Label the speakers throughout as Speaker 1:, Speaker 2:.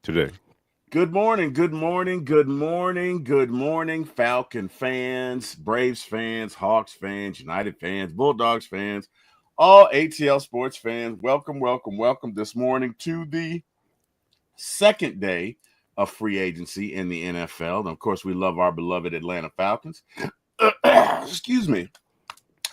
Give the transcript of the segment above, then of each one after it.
Speaker 1: today?
Speaker 2: Good morning, good morning, good morning, good morning, Falcon fans, Braves fans, Hawks fans, United fans, Bulldogs fans, all ATL sports fans. Welcome, welcome, welcome this morning to the second day of free agency in the NFL. And of course, we love our beloved Atlanta Falcons. Excuse me.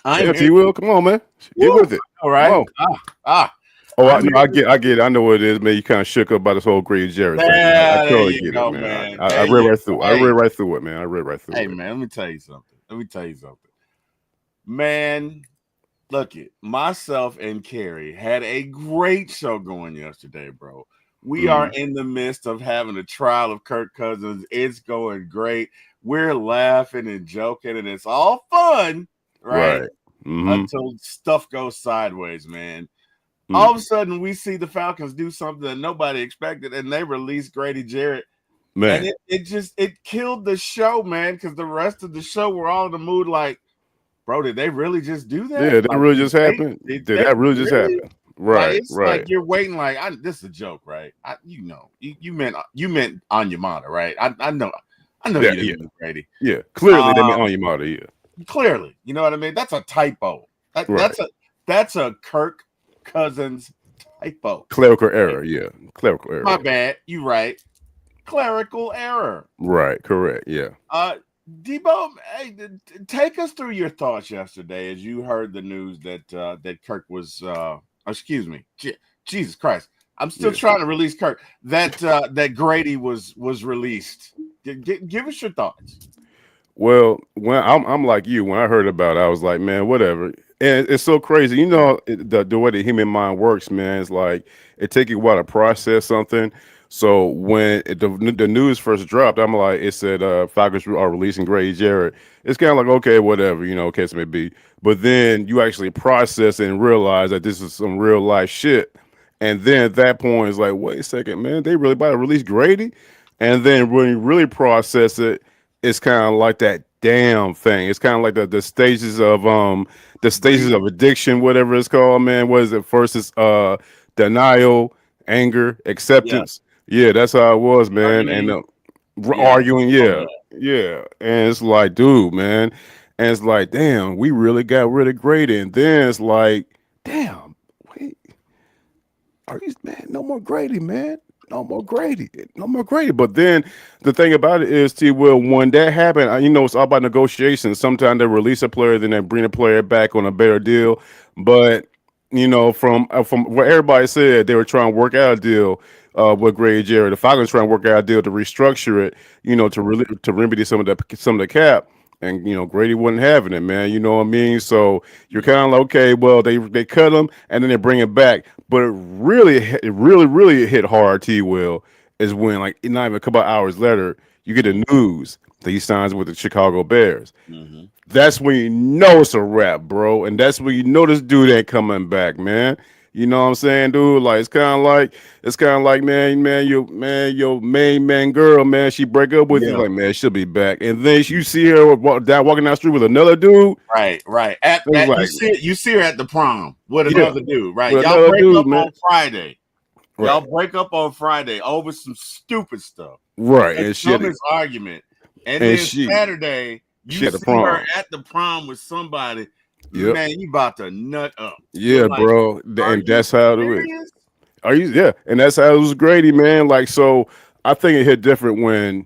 Speaker 2: I'm
Speaker 1: Yeah,
Speaker 2: here.
Speaker 1: T. Will, come on, man, get
Speaker 2: Woo!
Speaker 1: with it.
Speaker 2: All
Speaker 1: Come
Speaker 2: right.
Speaker 1: on.
Speaker 2: Ah.
Speaker 1: Oh,
Speaker 2: I'm
Speaker 1: no,
Speaker 2: here.
Speaker 1: I get it. I know what it is, man. You kind of shook up by this whole Grady Jarrett thing. I
Speaker 2: There
Speaker 1: totally
Speaker 2: you
Speaker 1: get it,
Speaker 2: go,
Speaker 1: man.
Speaker 2: man.
Speaker 1: I
Speaker 2: There
Speaker 1: read
Speaker 2: you
Speaker 1: right
Speaker 2: go.
Speaker 1: through. I read right through it, man. I read right through
Speaker 2: Hey,
Speaker 1: it.
Speaker 2: man, let me tell you something. Man, look it. Myself and Carrie had a great show going yesterday, bro. We are
Speaker 1: Mm-hmm.
Speaker 2: in the midst of having a trial of Kirk Cousins. It's going great. We're laughing and joking, and it's all fun, right?
Speaker 1: Right. Mm-hmm.
Speaker 2: Until stuff goes sideways, man. All
Speaker 1: Mm.
Speaker 2: of a sudden, we see the Falcons do something that nobody expected, and they release Grady Jarrett. And
Speaker 1: Man.
Speaker 2: it killed the show, man, because the rest of the show were all in the mood like, bro, did they really just do that?
Speaker 1: Yeah, that
Speaker 2: Like,
Speaker 1: really just happened.
Speaker 2: did
Speaker 1: Did
Speaker 2: they
Speaker 1: that really just
Speaker 2: really?
Speaker 1: happen?
Speaker 2: Like,
Speaker 1: Right.
Speaker 2: it's like
Speaker 1: Right.
Speaker 2: you're waiting. Like, this is a joke, right? You meant Onyemata, right? I know
Speaker 1: Yeah.
Speaker 2: you
Speaker 1: Yeah.
Speaker 2: didn't mean Brady.
Speaker 1: Yeah. Clearly, they meant
Speaker 2: Um,
Speaker 1: on your mother. Yeah.
Speaker 2: clearly, you know what I mean. That's a typo.
Speaker 1: Right.
Speaker 2: That's a Kirk Cousins typo.
Speaker 1: Clerical
Speaker 2: Right?
Speaker 1: error. Yeah. Clerical
Speaker 2: My
Speaker 1: error.
Speaker 2: bad. You right. Clerical error.
Speaker 1: Right. Correct. Yeah.
Speaker 2: Uh, Debo, hey, take us through your thoughts yesterday as you heard the news that Kirk was. Excuse me, Jesus Christ, I'm still
Speaker 1: Yeah.
Speaker 2: trying to release Kirk. That Grady was released. Give us your thoughts.
Speaker 1: Well, when I'm like you, when I heard about it, I was like, man, whatever. And it's so crazy, the way the human mind works, man. It's like it takes you a while to process something. So when the news first dropped, I'm like, it said Falcons are releasing Grady Jarrett. It's kind of like okay, whatever, case may be. But then you actually process it and realize that this is some real life shit. And then at that point, it's like, wait a second, man, they really about to release Grady? And then when you really process it, it's kind of like that damn thing. It's kind of like the stages
Speaker 2: Grief.
Speaker 1: of addiction, whatever it's called, man. What is it? First is denial, anger,
Speaker 2: Yeah,
Speaker 1: acceptance. Yeah, that's how it was, man. And
Speaker 2: arguing. Yeah.
Speaker 1: arguing,
Speaker 2: Oh
Speaker 1: yeah,
Speaker 2: yeah.
Speaker 1: yeah. And it's like, dude, man. And it's like, damn, we really got rid of Grady. And then it's like, damn, wait, are you man? No more Grady, man. No more Grady. No more Grady. But then the thing about it is, T. Will, when that happened, it's all about negotiations. Sometimes they release a player, then they bring a player back on a better deal. But from what everybody said, they were trying to work out a deal with Grady Jarrett. The Falcons trying to work out a deal to restructure it, to remedy some of the cap. And Grady wasn't having it, man. You know what I mean? So you're kind of like, okay, well they cut him and then they bring him back, but it really hit hard. T. Will is when like not even a couple of hours later you get the news that he signs with the Chicago Bears.
Speaker 2: Mm-hmm.
Speaker 1: That's when you know it's a wrap, bro, and that's when you know this dude ain't coming back, man. You know what I'm saying, dude? Like it's kind of like your main man girl, man. She break up with you,
Speaker 2: Yeah.
Speaker 1: like man, she'll be back, and then you see her walking down the street with another dude.
Speaker 2: Right. At
Speaker 1: It's like
Speaker 2: you see her at the prom with
Speaker 1: yeah,
Speaker 2: another dude, right?
Speaker 1: with
Speaker 2: Y'all
Speaker 1: another
Speaker 2: break
Speaker 1: dude,
Speaker 2: up
Speaker 1: man.
Speaker 2: on Friday. Y'all
Speaker 1: Right,
Speaker 2: break up on Friday over some stupid stuff,
Speaker 1: right,
Speaker 2: the
Speaker 1: and she had
Speaker 2: dumbest argument, and
Speaker 1: and
Speaker 2: then
Speaker 1: she
Speaker 2: Saturday you
Speaker 1: she had the
Speaker 2: see her
Speaker 1: prom.
Speaker 2: at the prom with somebody.
Speaker 1: Yep,
Speaker 2: Man, you about to nut up. You're
Speaker 1: yeah,
Speaker 2: like,
Speaker 1: bro,
Speaker 2: are
Speaker 1: and
Speaker 2: you
Speaker 1: that's how it is.
Speaker 2: serious?
Speaker 1: Are you? Yeah, and that's how it was Grady, man. Like so, I think it hit different when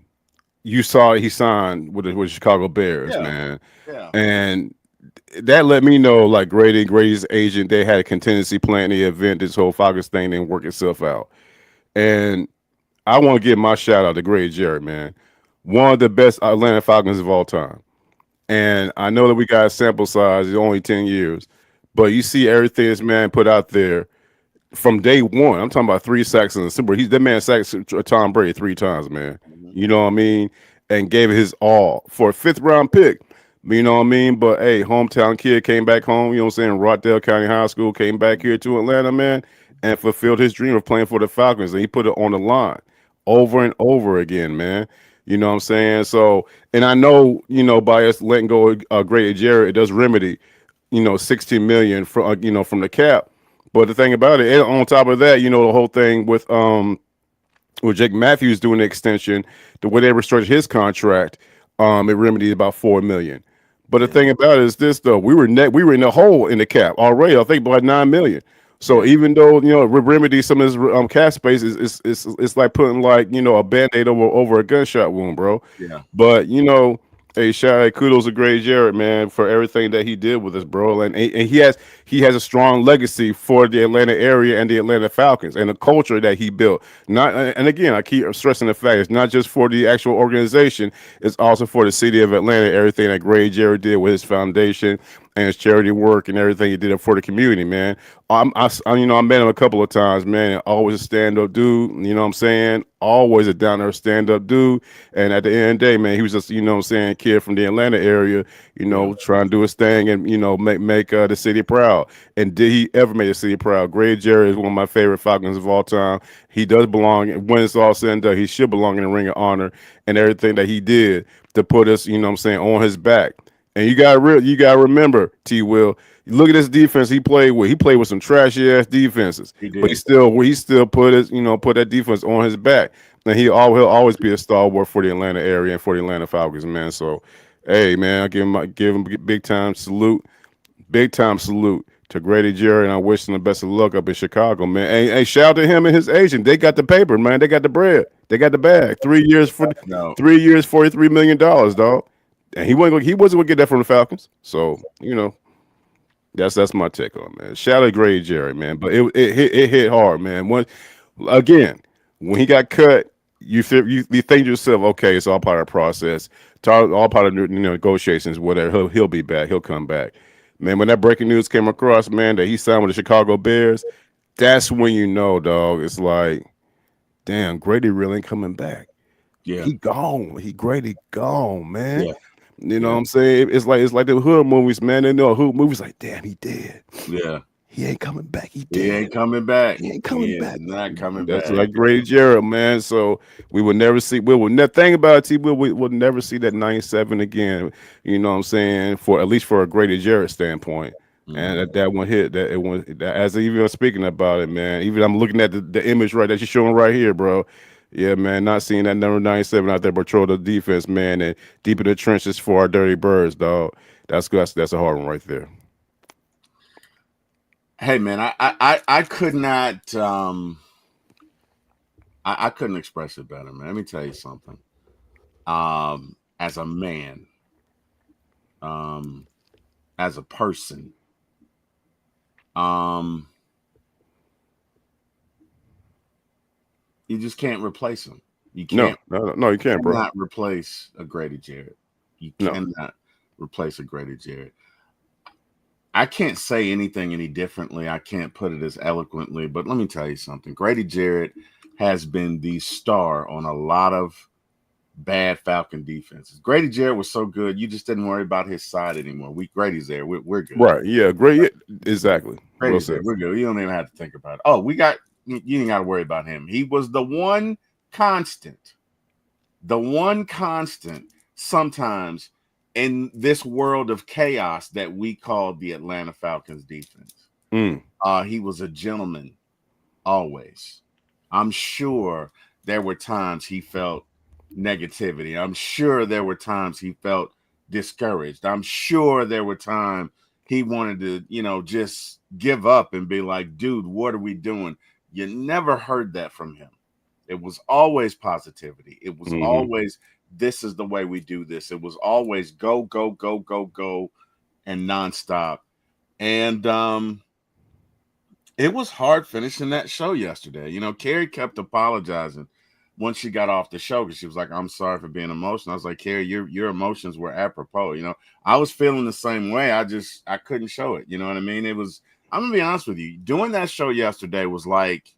Speaker 1: you saw he signed with the Chicago Bears,
Speaker 2: Yeah,
Speaker 1: man,
Speaker 2: yeah,
Speaker 1: and that let me know like Grady's agent, they had a contingency plan in the event this whole Falcons thing didn't work itself out. And I want to give my shout out to Grady Jarrett, man, one of the best Atlanta Falcons of all time. And I know that we got a sample size, it's only 10 years, but you see everything this man put out there from day one. I'm talking about 3 sacks in the Super Bowl. That man sacked Tom Brady 3 times, man.
Speaker 2: mhm,
Speaker 1: You know what I mean? And gave it his all for a fifth round pick. You know what I mean? But hey, hometown kid came back home, you know what I'm saying? Rockdale County High School, came back here to Atlanta, man, and fulfilled his dream of playing for the Falcons. And he put it on the line over and over again, man. You know what I'm saying? So, and I know, by us letting go of Grady Jarrett, it does remedy, 16 million from from the cap. But the thing about it, and on top of that, the whole thing with with Jake Matthews doing the extension, the way they restructured his contract, it remedied about 4 million. But the
Speaker 2: Yeah,
Speaker 1: thing about it is this though, we were in the hole in the cap already. I think about 9 million. So
Speaker 2: yeah,
Speaker 1: even though remedy some of this cap space it's like putting like a band-aid over a gunshot wound, bro.
Speaker 2: yeah,
Speaker 1: But hey, shout out, kudos to Gray Jarrett, man, for everything that he did with us, bro. And he has a strong legacy for the Atlanta area and the Atlanta Falcons and the culture that he built. Not and again, I keep stressing the fact it's not just for the actual organization; it's also for the city of Atlanta. Everything that Gray Jarrett did with his foundation and his charity work and everything he did for the community, man. I met him a couple of times, man. Always a stand up dude. You know what I'm saying? Always a down there stand up dude. And at the end of the day, man, he was just what I'm saying, kid from the Atlanta area.
Speaker 2: yeah,
Speaker 1: Trying to do his thing and make the city proud. And did he ever make the city proud? Gray Jerry is one of my favorite Falcons of all time. He does belong when it's all said and done. He should belong in the Ring of Honor and everything that he did to put us, what I'm saying, on his back. And you gotta remember, T-Will. Look at this defense he played with. He played with some trashy ass defenses,
Speaker 2: he
Speaker 1: but he
Speaker 2: did.
Speaker 1: still he still put that defense on his back. And he'll always be a stalwart for the Atlanta area and for the Atlanta Falcons, man. So, hey, man, I give him big time salute to Grady Jerry, and I wish him the best of luck up in Chicago, man. Hey, shout out to him and his agent. They got the paper, man. They got the bread. They got the bag. 3 years for
Speaker 2: No,
Speaker 1: 3 years, $43 million, dog. And he wasn't gonna get that from the Falcons. So that's my take on it, man. Shout out to Grady Jerry, man. But it hit hard, man. Again, when he got cut, you think to yourself, okay, it's all part of the process, all part of negotiations, whatever. He'll be back. He'll come back, man. When that breaking news came across, man, that he signed with the Chicago Bears, that's when dog. It's like, damn, Grady really ain't coming back.
Speaker 2: yeah,
Speaker 1: He gone. Grady gone, man.
Speaker 2: yeah,
Speaker 1: You know what
Speaker 2: yeah,
Speaker 1: I'm saying? It's like the hood movies, man. They know hood movies like, damn, he dead.
Speaker 2: yeah.
Speaker 1: He ain't coming back. He
Speaker 2: He
Speaker 1: dead.
Speaker 2: ain't coming back.
Speaker 1: He ain't coming
Speaker 2: He is
Speaker 1: back.
Speaker 2: not coming
Speaker 1: That's
Speaker 2: back.
Speaker 1: like Grady Jarrett, man. So we will never think about it. We'll never see that 97 again. You know what I'm saying? For at least for a Grady Jarrett standpoint. And
Speaker 2: Hmm.
Speaker 1: that one hit that it was that, as even speaking about it, man. Even I'm looking at the image right that you're showing right here, bro. Yeah, man. Not seeing that number 97 out there patrol the defense, man, and deep in the trenches for our dirty birds, dog. That's good. That's a hard one right there.
Speaker 2: Hey man, I could not I couldn't express it better, man. Let me tell you something. As a man, um, as a person, um, you just can't replace him. You
Speaker 1: No,
Speaker 2: can't
Speaker 1: no, no, you can't, bro.
Speaker 2: cannot replace a Grady Jarrett. You
Speaker 1: No.
Speaker 2: cannot replace a Grady Jarrett. I can't say anything any differently. I can't put it as eloquently, but let me tell you something. Grady Jarrett has been the star on a lot of bad Falcon defenses. Grady Jarrett was so good, you just didn't worry about his side anymore. Grady's there. We're good.
Speaker 1: Right. Yeah. Great. Yeah, exactly. Well
Speaker 2: Grady's there.
Speaker 1: said.
Speaker 2: We're good. You don't even have to think about it. Oh, we got you ain't got to worry about him. He was constant, the one constant sometimes in this world of chaos that we call the Atlanta Falcons defense.
Speaker 1: Mm.
Speaker 2: He was a gentleman always. I'm sure there were times he felt negativity. I'm sure there were times he felt discouraged. I'm sure there were times he wanted to, just give up and be like, dude, what are we doing? You never heard that from him. It was always positivity. It was
Speaker 1: Hmm.
Speaker 2: always, this is the way we do this. It was always go, go, go, go, go, and nonstop. And it was hard finishing that show yesterday. Carrie kept apologizing once she got off the show because she was like, "I'm sorry for being emotional." I was like, "Carrie, your emotions were apropos." I was feeling the same way. I couldn't show it. You know what I mean? It was. I'm gonna be honest with you. Doing that show yesterday was like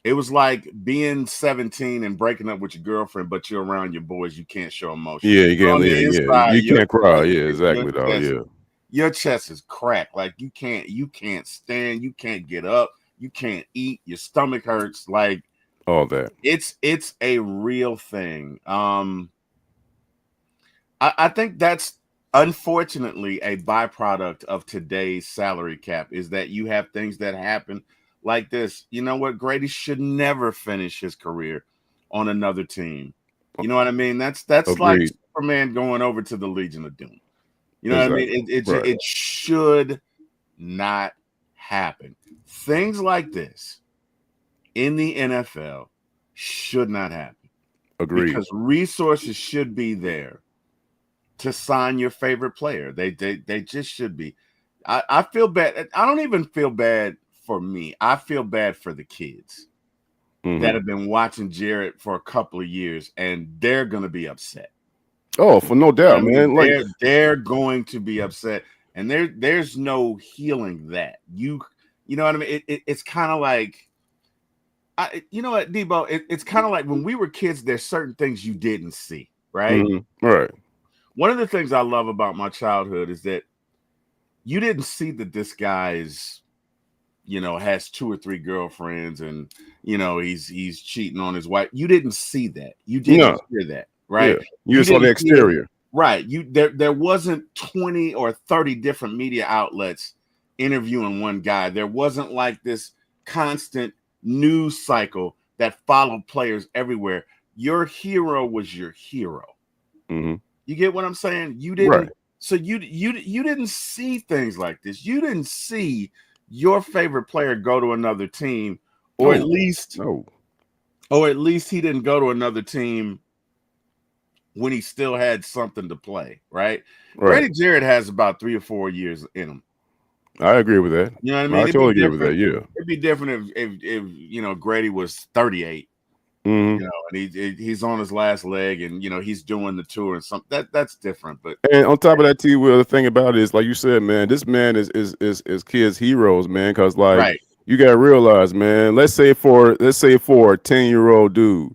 Speaker 2: it was like being 17 and breaking up with your girlfriend, but you're around your boys. You can't show emotion.
Speaker 1: Yeah. You
Speaker 2: But
Speaker 1: can't.
Speaker 2: on
Speaker 1: Yeah.
Speaker 2: the
Speaker 1: Yeah.
Speaker 2: inside,
Speaker 1: You can't cry. Yeah. Exactly, dog.
Speaker 2: chest
Speaker 1: Yeah.
Speaker 2: your chest is cracked. Like you can't stand, you can't get up, you can't eat, your stomach hurts. Like
Speaker 1: All that.
Speaker 2: it's a real thing. I think that's unfortunately a byproduct of today's salary cap is that you have things that happen like this, you know what? Grady should never finish his career on another team. You know what I mean? That's like
Speaker 1: Agreed.
Speaker 2: Superman going over to the Legion of Doom. You know what I mean?
Speaker 1: Exactly. Right.
Speaker 2: It should not happen. Things like this in the NFL should not happen
Speaker 1: Agreed.
Speaker 2: because resources should be there to sign your favorite player. They just should be. I feel bad. I don't even feel bad for me. I feel bad for the kids that
Speaker 1: Hmm.
Speaker 2: have been watching Jared for a couple of years, and they're gonna be upset.
Speaker 1: Oh, for no
Speaker 2: You know what
Speaker 1: doubt,
Speaker 2: I mean?
Speaker 1: man. Like,
Speaker 2: They're going to be upset, and there's no healing that. You know what I mean? It's kind of like you know what, Debo? It's kind of like when we were kids. There's certain things you didn't see, right?
Speaker 1: right.
Speaker 2: One of the things I love about my childhood is that you didn't see that this guy's, has two or three girlfriends and he's cheating on his wife. You didn't see that. You didn't
Speaker 1: No.
Speaker 2: hear that,
Speaker 1: Yeah.
Speaker 2: right?
Speaker 1: You
Speaker 2: You
Speaker 1: just saw the
Speaker 2: didn't hear
Speaker 1: exterior.
Speaker 2: right. There wasn't 20 or 30 different media outlets interviewing one guy. There wasn't like this constant news cycle that followed players everywhere. Your hero was your hero.
Speaker 1: Hmm.
Speaker 2: You get what I'm saying? You
Speaker 1: Right.
Speaker 2: didn't. So you didn't see things like this. You didn't see your favorite player go to another team, or at
Speaker 1: Oh,
Speaker 2: least,
Speaker 1: no.
Speaker 2: he didn't go to another team when he still had something to play. Right?
Speaker 1: Right.
Speaker 2: Grady Jarrett has about 3 or 4 years in him.
Speaker 1: I agree with that.
Speaker 2: You know what I
Speaker 1: I
Speaker 2: mean? It'd be
Speaker 1: totally agree with that.
Speaker 2: different.
Speaker 1: Yeah.
Speaker 2: It'd be different if Grady was 38.
Speaker 1: Hmm.
Speaker 2: And he's on his last leg, and he's doing the tour and something that's different. But
Speaker 1: And on top of that, T. Will, the thing about it is, like you said, man, this man is kids' heroes, man. Because like
Speaker 2: right,
Speaker 1: you gotta realize, man. Let's say for a 10-year-old dude,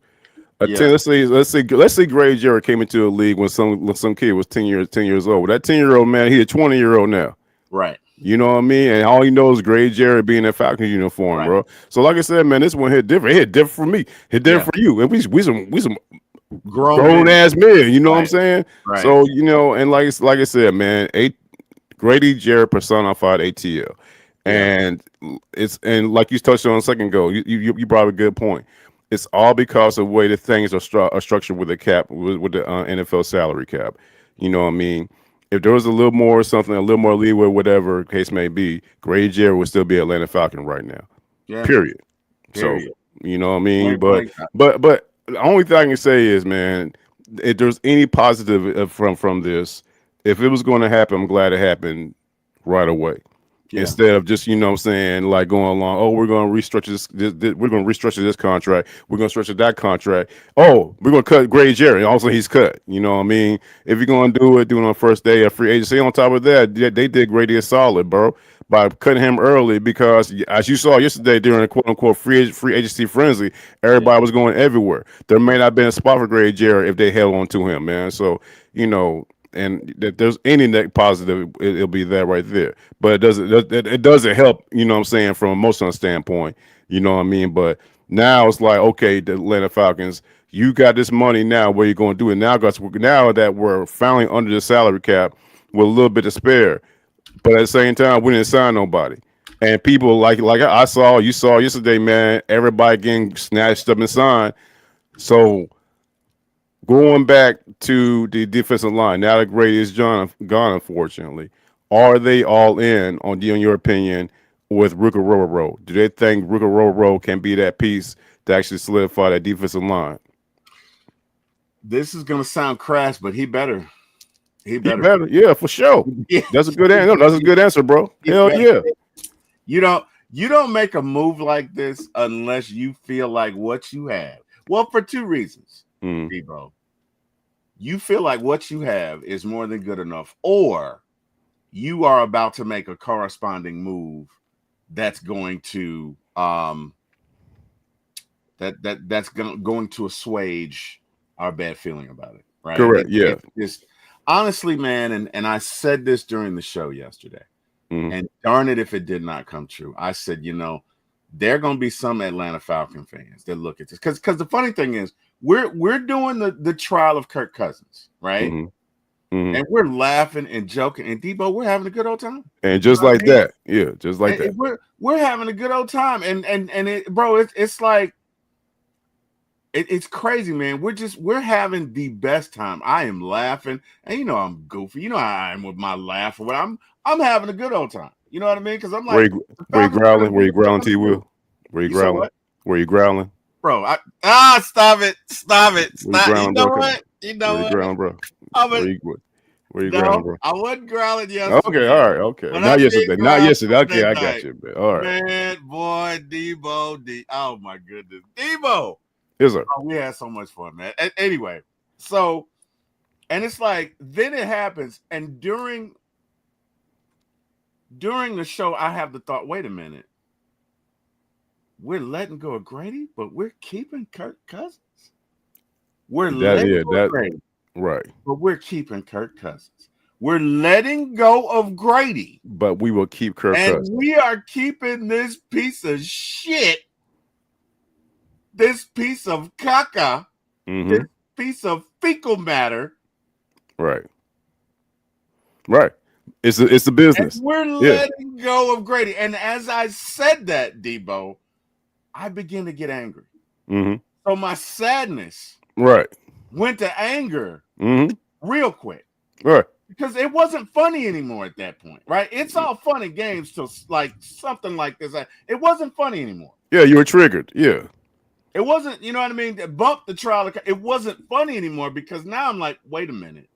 Speaker 1: a
Speaker 2: yeah,
Speaker 1: 10. Let's say Gray Jarrett came into a league when some kid was 10 years old. That 10-year-old man, he a 20-year-old now.
Speaker 2: right,
Speaker 1: You know what I mean? And all he knows is Gray Jarrett being in Falcons uniform,
Speaker 2: right,
Speaker 1: bro. So like I said, man, this one hit different. It hit different for me. Hit
Speaker 2: yeah.
Speaker 1: different for you. And we some
Speaker 2: Grown
Speaker 1: grown
Speaker 2: men,
Speaker 1: ass men. You know what I'm
Speaker 2: right,
Speaker 1: saying?
Speaker 2: right,
Speaker 1: So and like I said, man, Grady Jarrett personified ATL,
Speaker 2: yeah,
Speaker 1: and and like you touched on a second ago, you brought a good point. It's all because of the way the things are structured with the cap with the NFL salary cap. You know what I mean? If there was a little more something, a little more leeway, whatever case may be, Grady Jarrett would still be Atlanta Falcon right now.
Speaker 2: yeah.
Speaker 1: Period. So
Speaker 2: Period.
Speaker 1: you know what I mean?
Speaker 2: Point
Speaker 1: But
Speaker 2: blank.
Speaker 1: but the only thing I can say is, man, if there's any positive from this, if it was going to happen, I'm glad it happened right away.
Speaker 2: Yeah,
Speaker 1: Instead of just, what I'm saying, like going along, oh, we're going to restructure we're going to restructure this contract, we're going to structure that contract. Oh, we're going to cut Gray Jerry. Also, he's cut. You know what I mean? If you're going to do it on first day of free agency, on top of that, they did Grady a solid, bro, by cutting him early because, as you saw yesterday during the quote unquote free agency frenzy,
Speaker 2: yeah,
Speaker 1: everybody was going everywhere. There may not have been a spot for Gray Jerry if they held on to him, man. So, and if there's any net positive, it'll be that right there. But it doesn't help, what I'm saying, from a emotional standpoint, you know what I mean? But now it's like, okay, the Atlanta Falcons, you got this money now, what are you going to do it now? Because now that we're finally under the salary cap with a little bit to spare, but at the same time, we didn't sign nobody. And people like you saw yesterday, man, everybody getting snatched up and signed. So going back to the defensive line, now that Gray is gone, unfortunately, are they all in your opinion, with Ruka Roro? Do they think Ruka Roro can be that piece to actually solidify that defensive line?
Speaker 2: this is gonna sound crass, but he better. He
Speaker 1: He
Speaker 2: better.
Speaker 1: better, yeah, for sure.
Speaker 2: Yeah,
Speaker 1: That's a good answer. No, that's a good answer, bro.
Speaker 2: he
Speaker 1: Hell
Speaker 2: better.
Speaker 1: yeah.
Speaker 2: You don't make a move like this unless you feel like what you have. Well, for two reasons,
Speaker 1: Mm,
Speaker 2: Debo. You feel like what you have is more than good enough, or you are about to make a corresponding move that's going to that's going to assuage our bad feeling about it, right?
Speaker 1: correct. Yeah.
Speaker 2: It's just honestly, man, and I said this during the show yesterday,
Speaker 1: Mm,
Speaker 2: and darn it if it did not come true. I said, there are going to be some Atlanta Falcon fans that look at this because the funny thing is we're doing the trial of Kirk Cousins, right?
Speaker 1: mm, Hmm.
Speaker 2: and we're laughing and joking. And Debo, we're having a good old time.
Speaker 1: And
Speaker 2: You
Speaker 1: just
Speaker 2: know what
Speaker 1: like
Speaker 2: I mean?
Speaker 1: that, yeah, just like that.
Speaker 2: And we're having a good old time. And it, bro, it's like it's crazy, man. We're having the best time. I am laughing, and I'm goofy. You know how I am with my laugh or what. I'm having a good old time. You know what I mean? Because I'm
Speaker 1: Where
Speaker 2: like,
Speaker 1: you
Speaker 2: the
Speaker 1: where you
Speaker 2: Falcons are gonna
Speaker 1: growling? Where
Speaker 2: do
Speaker 1: you
Speaker 2: what they're
Speaker 1: growling,
Speaker 2: gonna
Speaker 1: T
Speaker 2: do.
Speaker 1: Will? Where you
Speaker 2: You said
Speaker 1: growling?
Speaker 2: what,
Speaker 1: Where you growling?
Speaker 2: bro? Stop it,
Speaker 1: Where you
Speaker 2: stop. You
Speaker 1: growling,
Speaker 2: know
Speaker 1: bro? Come on.
Speaker 2: what? You
Speaker 1: Where
Speaker 2: know
Speaker 1: you
Speaker 2: what?
Speaker 1: growling, bro?
Speaker 2: I'm a,
Speaker 1: Where you growling,
Speaker 2: no,
Speaker 1: bro?
Speaker 2: I wasn't growling
Speaker 1: Okay, all
Speaker 2: yesterday,
Speaker 1: right, okay.
Speaker 2: but I
Speaker 1: Not
Speaker 2: did
Speaker 1: yesterday. Not
Speaker 2: growl
Speaker 1: yesterday. Okay,
Speaker 2: Sunday
Speaker 1: I got
Speaker 2: night.
Speaker 1: you, man. All right.
Speaker 2: Man, boy, Debo, oh my goodness, Debo.
Speaker 1: Yes, sir.
Speaker 2: Oh, we had so much fun, man. Anyway, so and it's like then it happens, and during the show, I have the thought, wait a minute, we're letting go of Grady, but we're keeping Kirk Cousins. We're
Speaker 1: That
Speaker 2: letting
Speaker 1: yeah,
Speaker 2: go of
Speaker 1: that
Speaker 2: Grady,
Speaker 1: right.
Speaker 2: but we're keeping Kirk Cousins. We're letting go of Grady,
Speaker 1: But we will keep Kirk
Speaker 2: and
Speaker 1: Cousins.
Speaker 2: we are keeping this piece of shit, this piece of caca,
Speaker 1: Mm-hmm.
Speaker 2: this piece of fecal matter.
Speaker 1: Right. Right. It's a
Speaker 2: And
Speaker 1: business.
Speaker 2: we're
Speaker 1: Yeah.
Speaker 2: letting go of Grady. And as I said that, Debo, I begin to get angry.
Speaker 1: Mm-hmm.
Speaker 2: So my sadness
Speaker 1: Right.
Speaker 2: went to anger
Speaker 1: Mm-hmm.
Speaker 2: real quick
Speaker 1: Right.
Speaker 2: because it wasn't funny anymore at that point, right? It's all fun and games till like something like this. It wasn't funny anymore.
Speaker 1: Yeah, you were triggered. Yeah.
Speaker 2: It wasn't, you know what I mean? Bump the trial. It wasn't funny anymore because now I'm like, wait a minute.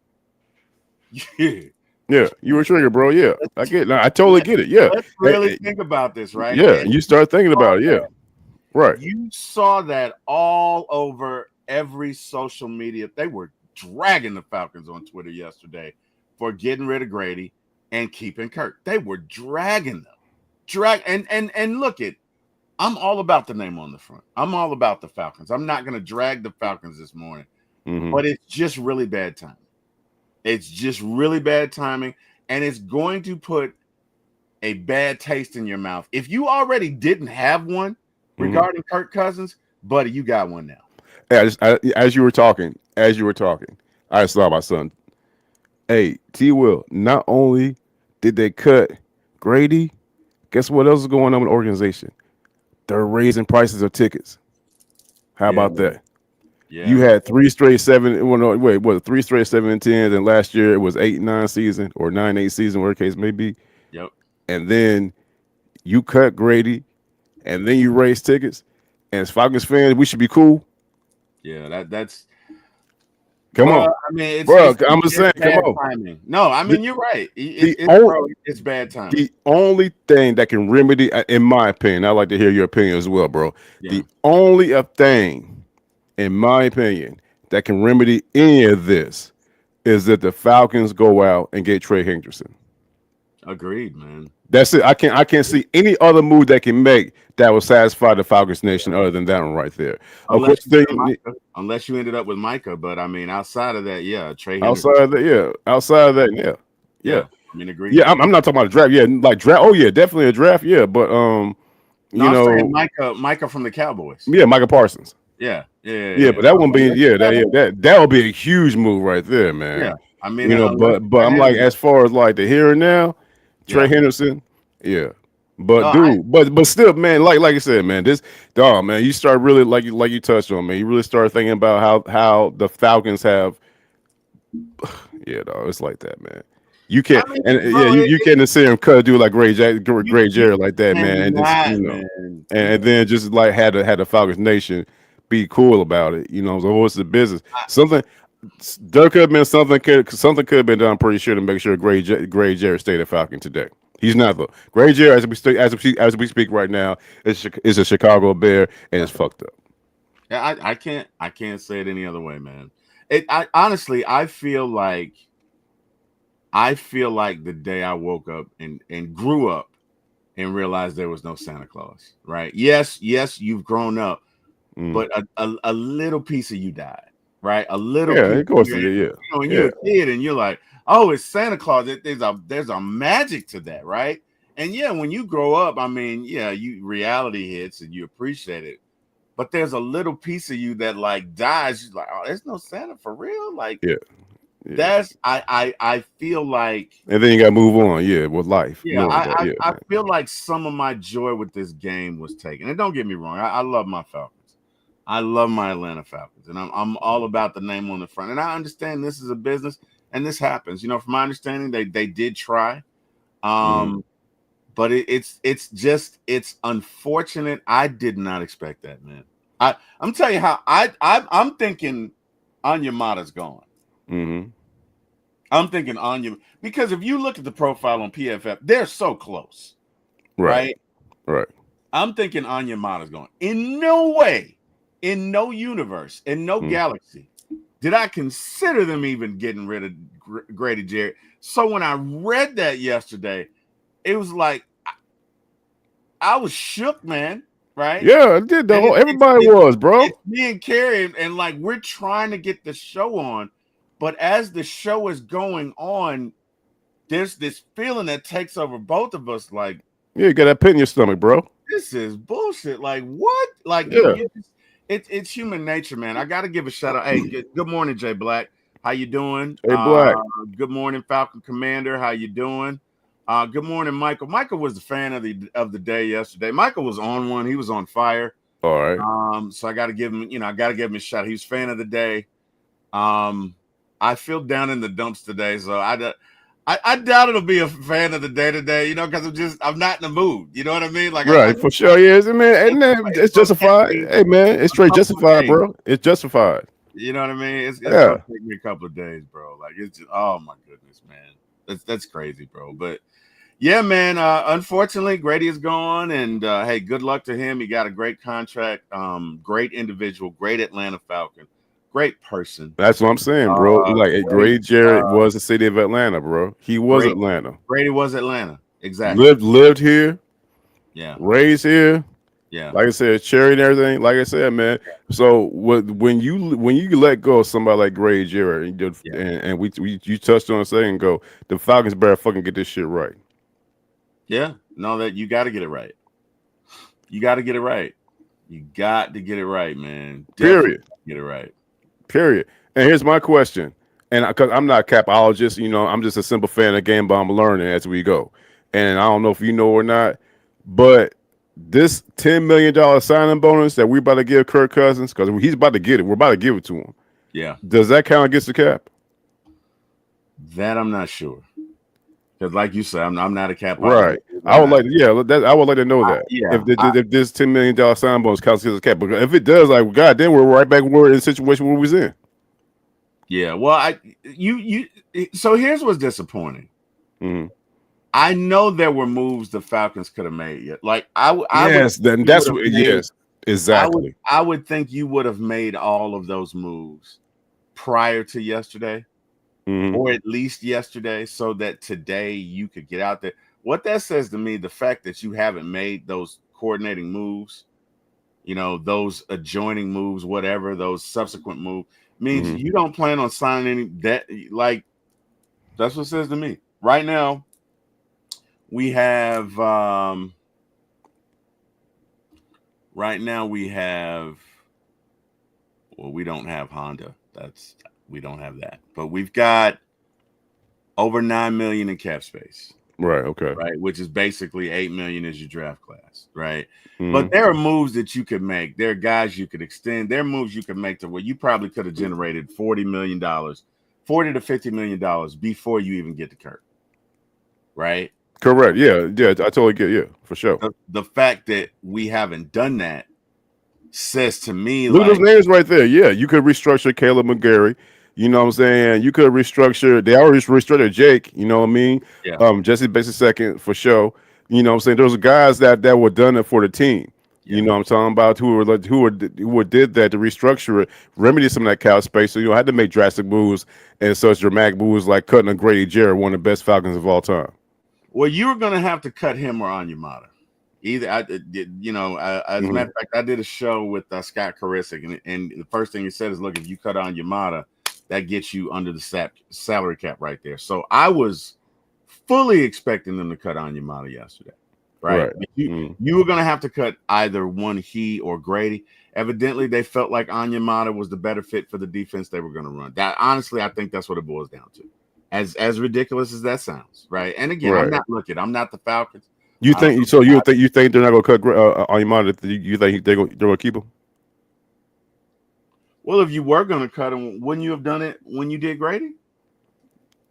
Speaker 2: Yeah.
Speaker 1: Yeah. You were triggered, bro. Yeah. I get it. No, I totally
Speaker 2: Let,
Speaker 1: get it. Yeah.
Speaker 2: let's
Speaker 1: Hey,
Speaker 2: really
Speaker 1: hey,
Speaker 2: think about this, right?
Speaker 1: yeah.
Speaker 2: And
Speaker 1: You start thinking about it. Yeah. Right.
Speaker 2: you saw that all over every social media. They were dragging the Falcons on Twitter yesterday for getting rid of Grady and keeping Kirk. They were dragging them. And look it. I'm all about the name on the front. I'm all about the Falcons. I'm not going to drag the Falcons this morning,
Speaker 1: Mm-hmm.
Speaker 2: but it's just really bad timing. It's just really bad timing, and it's going to put a bad taste in your mouth. If you already didn't have one
Speaker 1: Mm-hmm.
Speaker 2: regarding Kirk Cousins, buddy, you got one now.
Speaker 1: Hey, as you were talking, I saw my son. Hey, T. Will. Not only did they cut Grady, guess what else is going on in the organization? They're raising prices of tickets. How
Speaker 2: Yeah,
Speaker 1: about that? You
Speaker 2: yeah,
Speaker 1: had three straight seven. Well, no, wait, what? Three straight 7 and 10s, and last year it was 8-9 season or 9-8 season, whatever the case may be.
Speaker 2: yep,
Speaker 1: And then you cut Grady, and then you raise tickets. And as Falcons fans, we should be cool.
Speaker 2: yeah. That's
Speaker 1: Come
Speaker 2: bro.
Speaker 1: on,
Speaker 2: I mean,
Speaker 1: bro. I'm just
Speaker 2: it's
Speaker 1: saying. Come
Speaker 2: bad
Speaker 1: on.
Speaker 2: timing. No, I
Speaker 1: The
Speaker 2: mean you're right. It's
Speaker 1: the
Speaker 2: it's
Speaker 1: only
Speaker 2: bro. It's bad timing.
Speaker 1: the only thing that can remedy, in my opinion, I'd like to hear your opinion as well, bro.
Speaker 2: Yeah,
Speaker 1: The only thing, in my opinion, that can remedy any of this is that the Falcons go out and get Trey Hendrickson.
Speaker 2: agreed, man.
Speaker 1: That's it. I can't see any other move that can make that will satisfy the Falcons nation other than that one right there. Of
Speaker 2: Unless
Speaker 1: course,
Speaker 2: you got Micah, unless you ended up with Micah, but I mean, outside of that, yeah, Trey Hendrickson.
Speaker 1: outside of that, yeah, outside of that, yeah, yeah,
Speaker 2: Yeah, I mean, agreed.
Speaker 1: yeah. I'm not talking about a draft. Yeah, like draft. Oh yeah, definitely a draft. Yeah, but
Speaker 2: No,
Speaker 1: you
Speaker 2: I'm saying
Speaker 1: know,
Speaker 2: Micah from the Cowboys.
Speaker 1: yeah, Micah Parsons.
Speaker 2: Yeah, yeah, yeah.
Speaker 1: Yeah,
Speaker 2: Yeah.
Speaker 1: but that
Speaker 2: Oh,
Speaker 1: wouldn't be.
Speaker 2: yeah,
Speaker 1: Yeah,
Speaker 2: that
Speaker 1: that yeah,
Speaker 2: one.
Speaker 1: that would be a huge move right there, man.
Speaker 2: Yeah, I mean,
Speaker 1: You know,
Speaker 2: unless
Speaker 1: but
Speaker 2: you
Speaker 1: but
Speaker 2: got
Speaker 1: I'm like,
Speaker 2: Henry.
Speaker 1: as far as like the here and now, Trey
Speaker 2: Yeah.
Speaker 1: Henderson, yeah.
Speaker 2: No,
Speaker 1: But dude, but still, man, like you said, man, this dog, man, you start really like you touched on, man. You really start thinking about how the Falcons have, yeah, dog. It's like that, man. You
Speaker 2: I
Speaker 1: can't,
Speaker 2: mean,
Speaker 1: and yeah,
Speaker 2: bro,
Speaker 1: you can't sit and cut a dude like Gray
Speaker 2: you
Speaker 1: Jerry like that, man, and just
Speaker 2: cannot, man.
Speaker 1: and then just like had the Falcons nation be cool about it, So what's the business? Something there could have been something could have been done. I'm pretty sure to make sure Gray Jerry stayed at Falcon today. He's not though. Gray Jerry, as we speak right now, is a Chicago Bear and it's fucked up.
Speaker 2: Yeah, I can't say it any other way, man. I honestly, I feel like the day I woke up and grew up and realized there was no Santa Claus, right? Yes, you've grown up,
Speaker 1: Mm.
Speaker 2: but a little piece of you died, right? A little
Speaker 1: Yeah,
Speaker 2: piece
Speaker 1: of
Speaker 2: of
Speaker 1: course
Speaker 2: you,
Speaker 1: it did. Yeah,
Speaker 2: when
Speaker 1: yeah,
Speaker 2: you're a kid and you're like, oh, it's Santa Claus. There's a magic to that, right? And yeah, when you grow up, I mean, yeah, reality hits and you appreciate it. But there's a little piece of you that like dies. You're like, oh, there's no Santa for real. Like,
Speaker 1: yeah, Yeah.
Speaker 2: I feel like
Speaker 1: And then you got to move on. Yeah, with life,
Speaker 2: yeah,
Speaker 1: knowing that. Yeah,
Speaker 2: I
Speaker 1: man.
Speaker 2: feel like some of my joy with this game was taken. And don't get me wrong, I love my Falcons. I love my Atlanta Falcons, and I'm all about the name on the front. And I understand this is a business, and this happens. You know, from my understanding, they did try,
Speaker 1: Mm-hmm.
Speaker 2: but it's just it's unfortunate. I did not expect that, man. I'm telling you how I'm thinking Onyemata's gone.
Speaker 1: Mm-hmm.
Speaker 2: I'm thinking Anya because if you look at the profile on PFF, they're so close,
Speaker 1: Right.
Speaker 2: right?
Speaker 1: Right.
Speaker 2: I'm thinking Onyemata's going. In no way, in no universe, in no
Speaker 1: Mm-hmm.
Speaker 2: galaxy, did I consider them even getting rid of Grady Jarrett. So when I read that yesterday, it was like I was shook, man. Right?
Speaker 1: Yeah, I did. The
Speaker 2: And
Speaker 1: whole everybody
Speaker 2: it's
Speaker 1: was, bro.
Speaker 2: it's me and Carrie, and like we're trying to get the show on, but as the show is going on, there's this feeling that takes over both of us. Like
Speaker 1: Yeah, you got that pit in your stomach, bro.
Speaker 2: this is bullshit. Like what? Like
Speaker 1: Yeah.
Speaker 2: you just, it's human nature, man. I got to give a shout out. Hey, good morning, Jay Black. How you doing?
Speaker 1: Hey, Black.
Speaker 2: Good morning, Falcon Commander. How you doing? Good morning, Michael. Michael was the fan of the day yesterday. Michael was on one. He was on fire.
Speaker 1: All right.
Speaker 2: So I got to give him, I got to give him a shout. He was fan of the day. I feel down in the dumps today, so I doubt it'll be a fan of the day today, because I'm not in the mood. You know what I mean? Like
Speaker 1: Right, for sure. Yeah, man. And then
Speaker 2: it's
Speaker 1: it's
Speaker 2: gonna take
Speaker 1: justified.
Speaker 2: me
Speaker 1: Hey, man, it's
Speaker 2: a
Speaker 1: straight
Speaker 2: couple of
Speaker 1: justified,
Speaker 2: days.
Speaker 1: bro. It's justified.
Speaker 2: You know what I mean? It's
Speaker 1: Yeah.
Speaker 2: gonna take me a couple of days, bro. Like it's just, oh my goodness, man. That's crazy, bro. But yeah, man. Unfortunately, Grady is gone, and hey, good luck to him. He got a great contract. Great individual, great Atlanta Falcon, great person.
Speaker 1: That's what I'm saying, bro. Like
Speaker 2: Great,
Speaker 1: Grady Jarrett was the city of Atlanta, bro. He was
Speaker 2: great.
Speaker 1: Atlanta.
Speaker 2: Grady was Atlanta, exactly.
Speaker 1: Lived here,
Speaker 2: Yeah,
Speaker 1: raised here.
Speaker 2: yeah,
Speaker 1: Like I said, cherry and everything. Like I said, man. So when you let go of somebody like Grady Jarrett,
Speaker 2: yeah,
Speaker 1: and we you touched on a second ago, the Falcons better fucking get this shit right.
Speaker 2: yeah. No, that you got to get it right. You got to get it right. You got to get it right, man. Definitely
Speaker 1: Period.
Speaker 2: get it right.
Speaker 1: Period. And here's my question, and because I'm not a capologist, I'm just a simple fan of the game, but I'm learning as we go. And I don't know if you know or not, but this $10 million signing bonus that we're about to give Kirk Cousins, because he's about to get it, we're about to give it to him.
Speaker 2: Yeah,
Speaker 1: Does that count against the cap?
Speaker 2: that I'm not sure. Because, like you said, I'm not a capologist.
Speaker 1: Right. I would like to, yeah, I would like to know that.
Speaker 2: Yeah,
Speaker 1: If this $10 million signing bonus counts against the cap, because if it does, like, God, then we're right back where we're in the situation where we was in.
Speaker 2: yeah. Well, so here's what's disappointing.
Speaker 1: Mm-hmm.
Speaker 2: I know there were moves the Falcons could have made. Yet, like I would.
Speaker 1: Yes, then that's what. Yes,
Speaker 2: I would.
Speaker 1: exactly.
Speaker 2: I would think you would have made all of those moves prior to yesterday,
Speaker 1: Mm-hmm.
Speaker 2: or at least yesterday, so that today you could get out there. What that says to me, the fact that you haven't made those coordinating moves, those adjoining moves, whatever, those subsequent moves, means
Speaker 1: Mm-hmm.
Speaker 2: you don't plan on signing any that. Like that's what it says to me. Right now, we have. Right now we have. Well, we don't have Honda. We don't have that, but we've got over 9 million in cap space.
Speaker 1: Right. Okay.
Speaker 2: Right, which is basically 8 million as your draft class, right? But
Speaker 1: Mm-hmm.
Speaker 2: there are moves that you could make. There are guys you could extend. There are moves you could make to where you probably could have generated $40 million, $40 to $50 million before you even get to Kirk, right?
Speaker 1: Correct. Yeah. Yeah. I totally get. Yeah, for sure.
Speaker 2: The fact that we haven't done that says to me
Speaker 1: Look at those
Speaker 2: like,
Speaker 1: names right there. Yeah, you could restructure Caleb McGarry. You know what I'm saying? You could restructure. They already restructured Jake. You know what I mean?
Speaker 2: yeah,
Speaker 1: Jesse Bates second for sure. You know what I'm saying? Those are guys that were done it for the team.
Speaker 2: yeah.
Speaker 1: You know what I'm talking about? Who did that to restructure it, remedy some of that cap space. So had to make drastic moves and such dramatic moves like cutting a Grady Jarrett, one of the best Falcons of all time.
Speaker 2: Well, you were going to have to cut him or Onyemata. Either as a matter of fact, I did a show with Scott Karisic, and the first thing he said is, "Look, if you cut Onyemata, that gets you under the salary cap right there." So I was fully expecting them to cut Onyemata yesterday, right?
Speaker 1: Right.
Speaker 2: You were gonna have to cut either one, he or Grady. Evidently, they felt like Anyamata was the better fit for the defense they were going to run. That honestly, I think that's what it boils down to. As ridiculous as that sounds, right? And again,
Speaker 1: Right.
Speaker 2: I'm not the Falcons.
Speaker 1: You
Speaker 2: I don't
Speaker 1: think
Speaker 2: know.
Speaker 1: so? You think they're not gonna cut Imada? You think they're gonna keep him?
Speaker 2: Well, if you were going to cut him, wouldn't you have done it when you did Grady?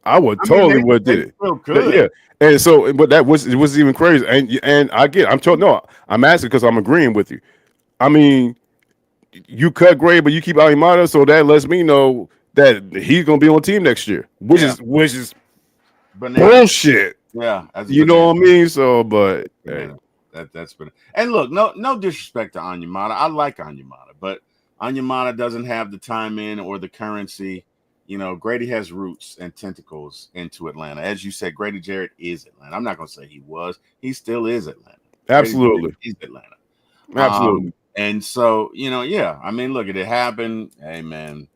Speaker 1: I would
Speaker 2: I mean,
Speaker 1: totally would
Speaker 2: they
Speaker 1: did it.
Speaker 2: still
Speaker 1: Yeah,
Speaker 2: could.
Speaker 1: and so, but that was it was even crazy. And I get. I'm told no. I'm asking because I'm agreeing with you. I mean, you cut Gray, but you keep Alimata, so that lets me know that he's gonna be on the team next year,
Speaker 2: Yeah,
Speaker 1: which is
Speaker 2: banana.
Speaker 1: bullshit.
Speaker 2: Yeah, that's
Speaker 1: You know
Speaker 2: banana.
Speaker 1: what I mean? So, but hey,
Speaker 2: Banana. That's banana. And look, no disrespect to Anyamata. I like Anyamata, but Anyamata doesn't have the time in or the currency. You know, Grady has roots and tentacles into Atlanta. As you said, Grady Jarrett is Atlanta. I'm not going to say he was. He still is Atlanta. Grady Jarrett
Speaker 1: absolutely,
Speaker 2: is Atlanta.
Speaker 1: absolutely,
Speaker 2: And so, yeah. I mean, look, it happened. Hey, man,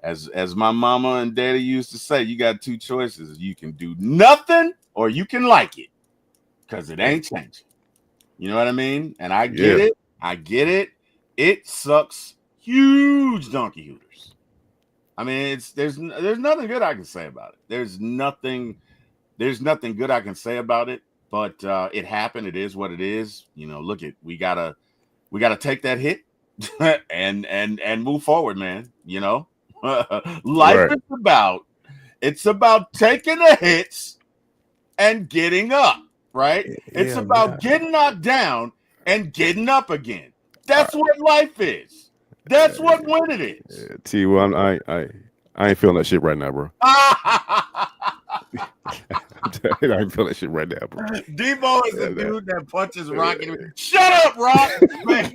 Speaker 2: as my mama and daddy used to say, you got two choices. You can do nothing or you can like it because it ain't changing. You know what I mean? And I get
Speaker 1: yeah,
Speaker 2: it. I get it. It sucks huge donkey hooters. I mean, there's nothing good I can say about it. There's nothing good I can say about it. But it happened. It is what it is. You know, look at we gotta take that hit and move forward, man. You know, life
Speaker 1: right,
Speaker 2: it's about taking the hits and getting up. Right? It's
Speaker 1: yeah,
Speaker 2: about
Speaker 1: man.
Speaker 2: getting knocked down and getting up again. That's what life is. That's what winning is.
Speaker 1: T1, I ain't feeling that shit right now, bro. I ain't feeling that shit right now, bro.
Speaker 2: Debo is the
Speaker 1: Yeah, man.
Speaker 2: dude that punches Rock. Shut up, Rock. Man.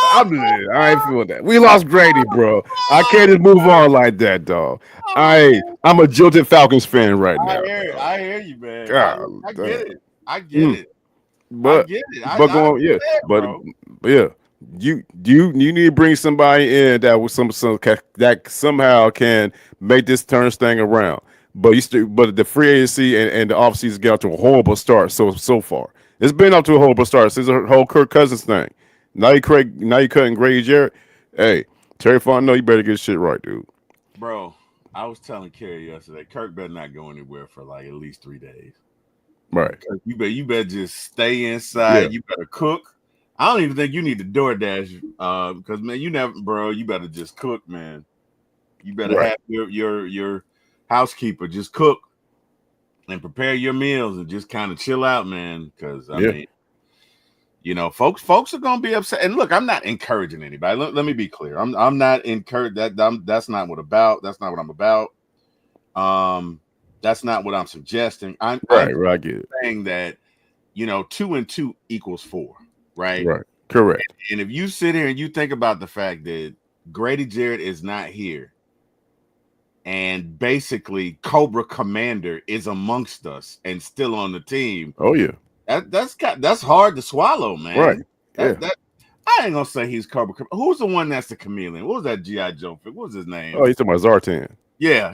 Speaker 1: I ain't feeling that. We lost Grady, bro. I can't just move on like that, dog. I'm a jilted Falcons fan right now, dog.
Speaker 2: I hear you, man.
Speaker 1: God
Speaker 2: I get
Speaker 1: damn.
Speaker 2: it. I get
Speaker 1: Mm.
Speaker 2: it. I
Speaker 1: But
Speaker 2: get it.
Speaker 1: but
Speaker 2: I
Speaker 1: going yeah,
Speaker 2: understand,
Speaker 1: but
Speaker 2: bro.
Speaker 1: yeah, you need to bring somebody in that was that somehow can make this turn thing around. But but the free agency and the offseason got to a horrible start so far. It's been up to a horrible start since the whole Kirk Cousins thing. Now you cutting Grady Jarrett. Hey, Terry Fontenot, you better get shit right, dude.
Speaker 2: Bro, I was telling Kerry yesterday, Kirk better not go anywhere for like at least 3 days.
Speaker 1: Right.
Speaker 2: You better just stay
Speaker 1: Yeah.
Speaker 2: inside. You better cook. I don't even think you need to DoorDash, because man, you never, bro. You better just cook, man. You better
Speaker 1: Right.
Speaker 2: have your housekeeper just cook and prepare your meals and just kind of chill out, man. Because I
Speaker 1: Yeah.
Speaker 2: mean, you know, folks are gonna be upset. And look, I'm not encouraging anybody. Let me be clear. I'm not encouraged. That's not what about. That's not what I'm about. Um, that's not what I'm suggesting. I'm
Speaker 1: Right. Right. I get it.
Speaker 2: saying that, you know, 2 and 2 equals 4, right?
Speaker 1: Right. Correct.
Speaker 2: And if you sit here and you think about the fact that Grady Jarrett is not here, and basically Cobra Commander is amongst us and still on the team,
Speaker 1: Oh yeah.
Speaker 2: that's hard to swallow,
Speaker 1: Right.
Speaker 2: man.
Speaker 1: Yeah.
Speaker 2: That I ain't gonna say he's Cobra. Who's the one that's the chameleon? What was that GI Joe? What was his
Speaker 1: Oh,
Speaker 2: name?
Speaker 1: he's talking about Zartan.
Speaker 2: Yeah,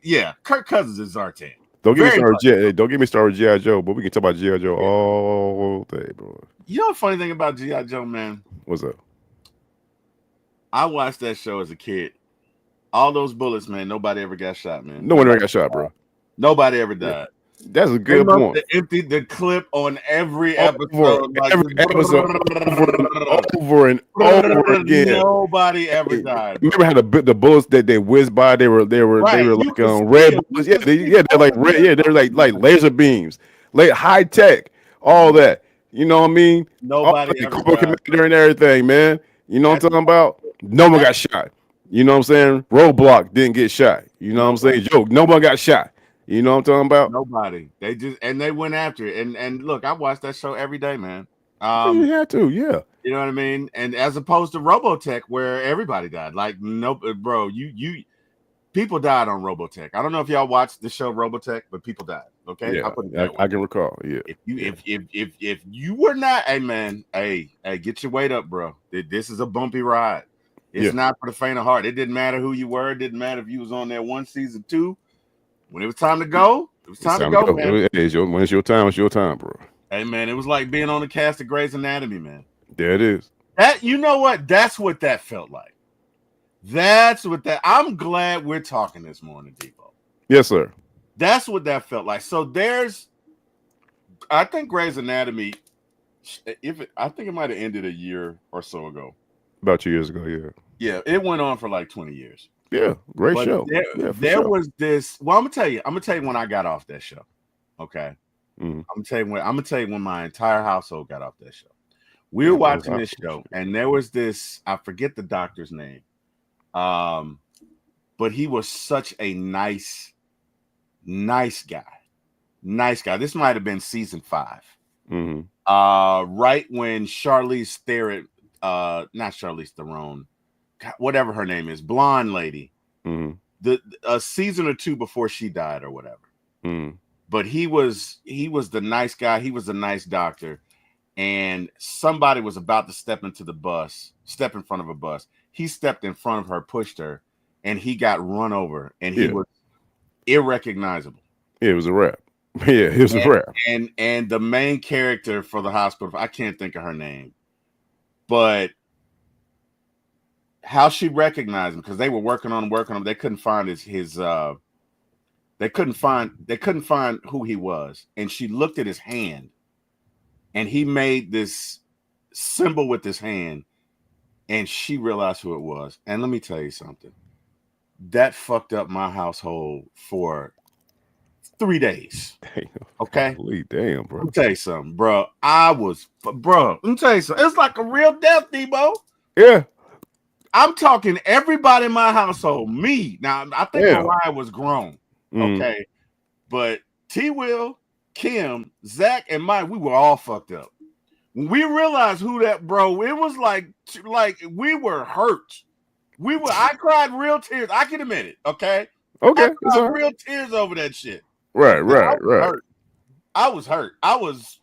Speaker 2: yeah. Kirk Cousins is Zartan.
Speaker 1: Don't get me
Speaker 2: Very
Speaker 1: started.
Speaker 2: much.
Speaker 1: Don't get me started with GI Joe, but we can talk about GI Joe
Speaker 2: Yeah.
Speaker 1: all day, bro.
Speaker 2: You know the funny thing about GI Joe, man?
Speaker 1: What's up?
Speaker 2: I watched that show as a kid. All those bullets, man. Nobody ever got shot, man.
Speaker 1: No one ever got shot, bro.
Speaker 2: Nobody ever
Speaker 1: Yeah,
Speaker 2: died.
Speaker 1: that's a
Speaker 2: They
Speaker 1: good
Speaker 2: must
Speaker 1: point.
Speaker 2: have emptied the clip on every
Speaker 1: Over
Speaker 2: episode, like
Speaker 1: every episode, over and over again.
Speaker 2: nobody ever
Speaker 1: Hey,
Speaker 2: died, bro.
Speaker 1: remember how the bullets that they whizzed by? They
Speaker 2: Right?
Speaker 1: were
Speaker 2: You
Speaker 1: like
Speaker 2: can see
Speaker 1: red
Speaker 2: them.
Speaker 1: bullets.
Speaker 2: You can see
Speaker 1: Yeah, they're like red. Yeah, they're like laser beams, like high tech, all that. You know what I mean? All
Speaker 2: nobody
Speaker 1: like
Speaker 2: ever
Speaker 1: Cobra
Speaker 2: died.
Speaker 1: Commander and everything, man. You know what
Speaker 2: That's
Speaker 1: I'm talking about? No one
Speaker 2: that.
Speaker 1: got shot. You know what I'm saying? Roadblock didn't get shot. You know what I'm saying?
Speaker 2: Nobody.
Speaker 1: Joke. No one got shot. You know what I'm talking about?
Speaker 2: Nobody. They just and they went after it. And look, I watch that show every day, man.
Speaker 1: Yeah, you had to. Yeah.
Speaker 2: You know what I mean? And as opposed to Robotech, where everybody died. Like, no, bro, you people died on Robotech. I don't know if y'all watched the show Robotech, but people died. Okay,
Speaker 1: Yeah.
Speaker 2: I'll put it that way.
Speaker 1: I can recall. Yeah.
Speaker 2: If you
Speaker 1: Yeah.
Speaker 2: if you were not, hey man, hey, get your weight up, bro. This is a bumpy ride. It's
Speaker 1: Yeah.
Speaker 2: not for the faint of heart. It didn't matter who you were. It didn't matter if you was on there one season two. When it was time to go, it was
Speaker 1: It's
Speaker 2: time to
Speaker 1: time to
Speaker 2: go,
Speaker 1: go.
Speaker 2: man.
Speaker 1: When it's your time, bro.
Speaker 2: Hey man, it was like being on the cast of Grey's Anatomy, man.
Speaker 1: There it is.
Speaker 2: That you know what? That's what that felt like. That's what that. I'm glad we're talking this morning, Debo.
Speaker 1: Yes, sir.
Speaker 2: That's what that felt like. So I think Grey's Anatomy. I think it might have ended a year or so ago.
Speaker 1: About 2 years ago, yeah.
Speaker 2: Yeah, it went on for like 20 years.
Speaker 1: Yeah, great
Speaker 2: But
Speaker 1: show.
Speaker 2: there,
Speaker 1: Yeah, for
Speaker 2: there
Speaker 1: sure.
Speaker 2: was this. Well, I'm gonna tell you. I'm gonna tell you when I got off that show. Okay,
Speaker 1: Mm-hmm.
Speaker 2: I'm gonna tell you when my entire household got off that show. We were
Speaker 1: Yeah,
Speaker 2: watching this show, and there was this. I forget the doctor's name. But he was such a nice guy. Nice guy. This might have been season 5.
Speaker 1: Mm-hmm.
Speaker 2: Right when Charlize Theron, not Charlize Theron, whatever her name is, blonde lady,
Speaker 1: Mm-hmm.
Speaker 2: a season or 2 before she died or whatever.
Speaker 1: Mm-hmm.
Speaker 2: But he was the nice guy. He was the nice doctor. And somebody was about to step in front of a bus. He stepped in front of her, pushed her, and he got run over, and he was irrecognizable.
Speaker 1: Yeah, it was a wrap. Yeah, it was a wrap.
Speaker 2: And the main character for the hospital, I can't think of her name, but how she recognized him, because they were working on him. They couldn't find they couldn't find who he was, and she looked at his hand, and he made this symbol with his hand, and she realized who it was. And let me tell you something. That fucked up my household for 3 days.
Speaker 1: Damn.
Speaker 2: Okay?
Speaker 1: Damn, bro.
Speaker 2: Let me tell you something, bro. Let me tell you something. It's like a real death, Debo.
Speaker 1: Yeah.
Speaker 2: I'm talking everybody in my household. Me. Now, I think Mariah was grown. Okay? But T-Will, Kim, Zach, and Mike, we were all fucked up. When we realized who that, bro, it was like we were hurt. I cried real tears. I can admit it, okay?
Speaker 1: Okay.
Speaker 2: I cried real tears over that shit.
Speaker 1: Right.
Speaker 2: I was hurt.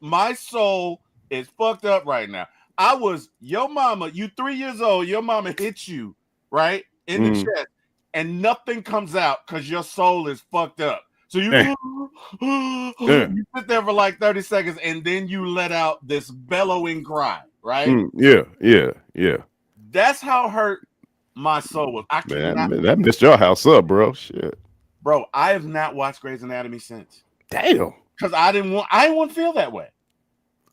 Speaker 2: My soul is fucked up right now. Your mama, you 3 years old, your mama hit you, right? In the chest, and nothing comes out because your soul is fucked up. So you sit there for like 30 seconds, and then you let out this bellowing cry, right?
Speaker 1: Yeah.
Speaker 2: That's how hurt my soul was.
Speaker 1: That messed your house up, bro. Shit.
Speaker 2: Bro, I have not watched Grey's Anatomy since.
Speaker 1: Damn.
Speaker 2: Because I didn't want to feel that way.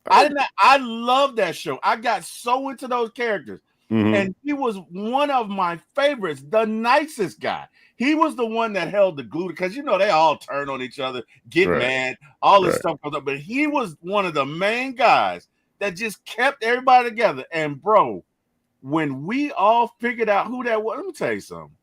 Speaker 2: I love that show. I got so into those characters. Mm-hmm. And he was one of my favorites, the nicest guy. He was the one that held the glue, because they all turn on each other, get mad, all this stuff comes up. But he was one of the main guys that just kept everybody together. And bro, when we all figured out who that was, let me tell you something.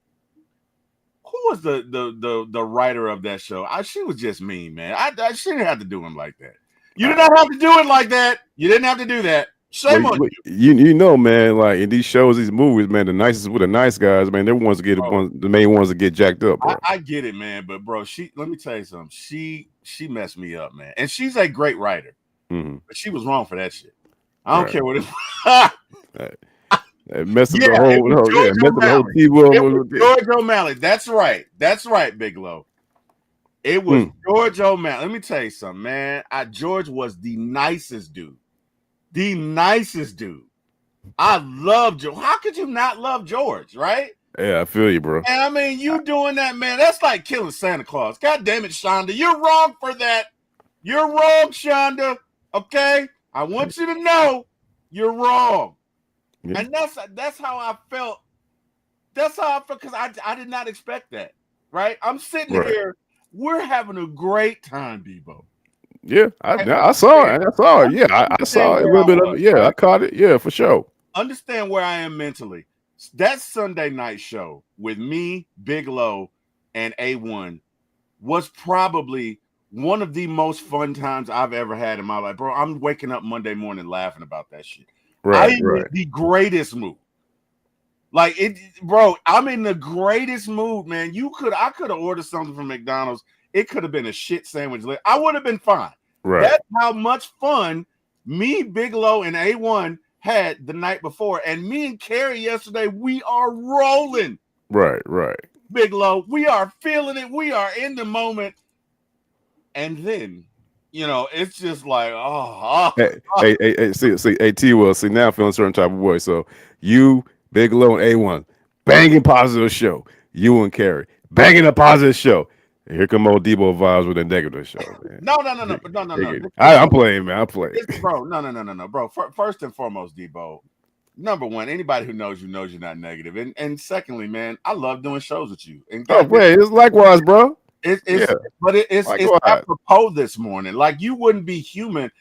Speaker 2: Who was the writer of that show? She was just mean, man. She didn't have to do him like that. You did not have to do it like that. You didn't have to do that. Shame on you.
Speaker 1: You know, man, like in these shows, these movies, man, the nicest with the nice guys, man, they're the ones that the main ones that get jacked up, bro.
Speaker 2: I get it, man, but bro, let me tell you something. She messed me up, man. And she's a great writer. Mm-hmm. But she was wrong for that shit. I don't care what it
Speaker 1: It messed up the whole
Speaker 2: T-Will. George O'Malley. That's right, Big Low. It was George O'Malley. Let me tell you something, man. George was the nicest dude. The nicest dude. I love George. How could you not love George, right?
Speaker 1: Yeah, I feel you, bro.
Speaker 2: And I mean, you doing that, man. That's like killing Santa Claus. God damn it, Shonda. You're wrong for that. You're wrong, Shonda. Okay? I want you to know you're wrong. Yeah. And that's how I felt. That's how I felt, because I did not expect that. Right? I'm sitting here. We're having a great time, Debo.
Speaker 1: Yeah, I saw it. Yeah, I saw it a little bit of it. Yeah, I caught it. Yeah, for sure.
Speaker 2: Understand where I am mentally. That Sunday night show with me, Big Low, and A1 was probably one of the most fun times I've ever had in my life. Bro, I'm waking up Monday morning laughing about that shit. I'm in the greatest mood. Like it, bro, I'm in the greatest mood, man. I could have ordered something from McDonald's. It could have been a shit sandwich. I would have been fine. Right. That's how much fun me, Big Low, and A1 had the night before. And me and Carrie yesterday, we are rolling.
Speaker 1: Right.
Speaker 2: Big Low, we are feeling it. We are in the moment. And then it's just like, oh,
Speaker 1: See, hey, T-Will, see, now I'm feeling a certain type of way. So, you, Bigelow, and A1, banging positive show. You and Carrie, banging a positive show. And here come old Debo vibes with a negative show, man.
Speaker 2: no, no, no, no, no, no, no.
Speaker 1: I'm playing, man. I'm playing.
Speaker 2: Bro, no, no, no, no, no, bro. First and foremost, Debo, number one, anybody who knows you knows you're not negative, and secondly, man, I love doing shows with you. And
Speaker 1: Oh,
Speaker 2: goddamn,
Speaker 1: play. It's likewise, bro.
Speaker 2: it's
Speaker 1: Yeah,
Speaker 2: but it's
Speaker 1: likewise.
Speaker 2: apropos this morning. Like you wouldn't be human.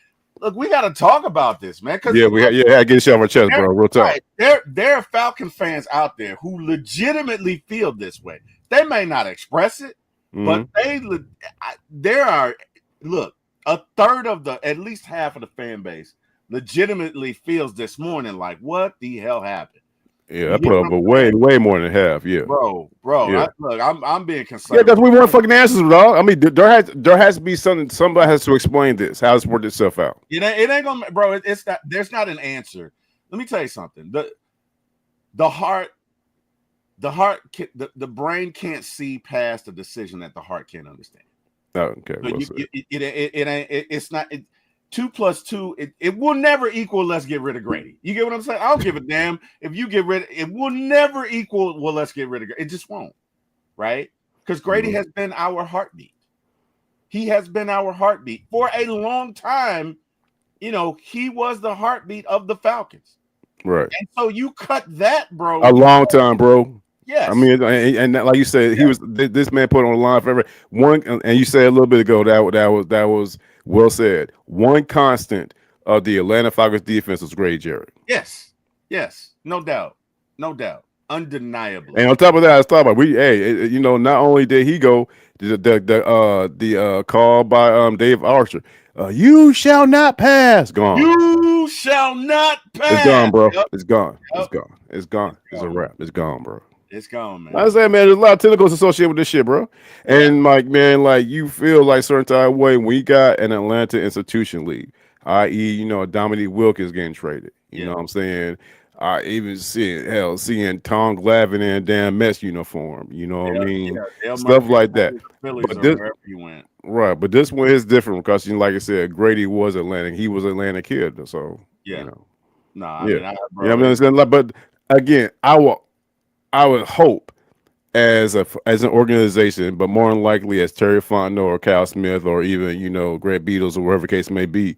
Speaker 2: Look, we got to talk about this, man, because
Speaker 1: Yeah, yeah, get shit off our chest, bro. Real talk.
Speaker 2: right, there are Falcon fans out there who legitimately feel this way. They may not express it, but
Speaker 1: Hmm.
Speaker 2: there are look a third of the at least half of the fan base legitimately feels this morning like what the hell happened.
Speaker 1: Yeah, I
Speaker 2: You get
Speaker 1: put
Speaker 2: what
Speaker 1: up
Speaker 2: I'm
Speaker 1: a way,
Speaker 2: saying,
Speaker 1: way more than half. Yeah,
Speaker 2: bro?
Speaker 1: yeah.
Speaker 2: Look, I'm being
Speaker 1: Yeah, because
Speaker 2: conservative.
Speaker 1: we want fucking answers, dog. I mean, there has to be something. Somebody has to explain this. How it's worked itself out.
Speaker 2: It ain't gonna, bro. It's not. There's not an answer. Let me tell you something. The heart, the brain can't see past the decision that the heart can't understand.
Speaker 1: Oh, okay,
Speaker 2: So
Speaker 1: well said.
Speaker 2: it ain't. It's not. Two plus two. It will never equal. Let's get rid of Grady. You get what I'm saying? I don't give a damn if you get rid. It will never equal. Well, let's get rid of Grady. It just won't. Right? Because Grady
Speaker 1: Mhm.
Speaker 2: has been our heartbeat. He has been our heartbeat for a long time. He was the heartbeat of the Falcons.
Speaker 1: Right.
Speaker 2: And so you cut that,
Speaker 1: A
Speaker 2: bro.
Speaker 1: long time, bro. I
Speaker 2: Yes.
Speaker 1: mean, and like you said, he
Speaker 2: Yes.
Speaker 1: was this man put on the line forever. One, and you said a little bit ago that was well said. One constant of the Atlanta Falcons defense was Grady Jarrett.
Speaker 2: Yes. Yes. No doubt. No doubt. Undeniably.
Speaker 1: And on top of that, I was talking about not only did he go the call by Dave Archer, you shall not pass, gone.
Speaker 2: You shall not
Speaker 1: It's
Speaker 2: pass.
Speaker 1: gone, bro.
Speaker 2: Yep.
Speaker 1: It's gone. It's
Speaker 2: Yep.
Speaker 1: gone. It's gone.
Speaker 2: It's
Speaker 1: It's a
Speaker 2: gone.
Speaker 1: wrap. It's gone, bro.
Speaker 2: It's gone,
Speaker 1: Like I
Speaker 2: man.
Speaker 1: said, man, there's a lot of tentacles associated with this shit, bro.
Speaker 2: Yeah.
Speaker 1: And like, man, like you feel like certain type of way when you got an Atlanta institution league, i.e., Dominique Wilkins getting traded. You know
Speaker 2: Yeah.
Speaker 1: what I'm saying? I even seeing Tom Glavine in a damn Mets uniform. You know what I
Speaker 2: Yeah.
Speaker 1: mean?
Speaker 2: Yeah. Dale
Speaker 1: Stuff
Speaker 2: Murphy
Speaker 1: like that.
Speaker 2: the Phillies
Speaker 1: But
Speaker 2: or
Speaker 1: this
Speaker 2: wherever you went.
Speaker 1: right, but this one is different because, like I said, Grady was Atlantic. He was an Atlanta kid, so you
Speaker 2: Yeah.
Speaker 1: know,
Speaker 2: No, I
Speaker 1: yeah.
Speaker 2: mean,
Speaker 1: You know
Speaker 2: bro,
Speaker 1: what I'm saying? Like, but again, I would hope as an organization, but more than likely as Terry Fontenot or Cal Smith or even Greg Beatles or whatever the case may be,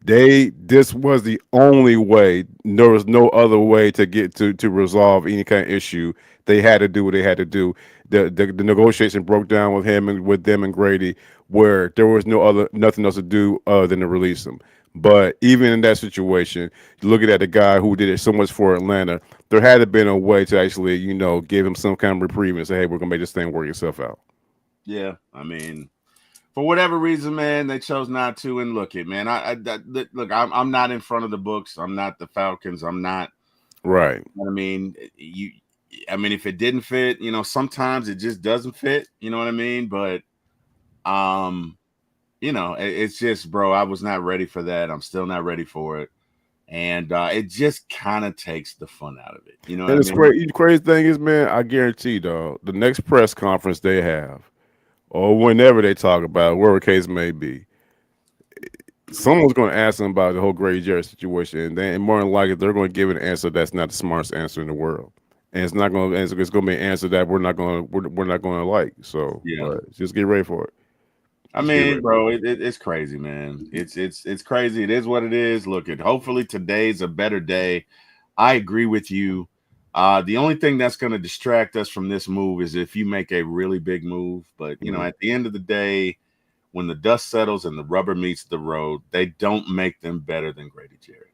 Speaker 1: this was the only way. There was no other way to get to resolve any kind of issue. They had to do what they had to do. The negotiation broke down with him and with them and Grady, where there was nothing else to do other than to release him. But even in that situation, looking at the guy who did it so much for Atlanta, there had to been a way to actually, give him some kind of reprieve and say, "Hey, we're gonna make this thing work itself out."
Speaker 2: yeah. I mean, for whatever reason, man, they chose not to. And look, man, look, I'm not in front of the books. I'm not the Falcons. I'm not.
Speaker 1: Right.
Speaker 2: I mean, I mean, if it didn't fit, sometimes it just doesn't fit. You know what I mean? But, um, it's just, bro, I was not ready for that. I'm still not ready for it, and it just kind of takes the fun out of it. You know what
Speaker 1: And
Speaker 2: I
Speaker 1: it's
Speaker 2: mean?
Speaker 1: crazy. Crazy thing is, man, I guarantee, dog, the next press conference they have, or whenever they talk about it, whatever case may be, someone's going to ask them about the whole Grady Jarrett situation, and more than likely they're going to give an answer that's not the smartest answer in the world, and it's not going to. It's going to be an answer that we're not going to like. So,
Speaker 2: Yeah.
Speaker 1: but just get ready for it.
Speaker 2: I
Speaker 1: Just get
Speaker 2: mean,
Speaker 1: ready for
Speaker 2: bro,
Speaker 1: it.
Speaker 2: it's crazy, man. It's crazy. It is what it is. Look, hopefully today's a better day. I agree with you. The only thing that's going to distract us from this move is if you make a really big move. But
Speaker 1: Mhm.
Speaker 2: at the end of the day, when the dust settles and the rubber meets the road, they don't make them better than Grady Jarrett.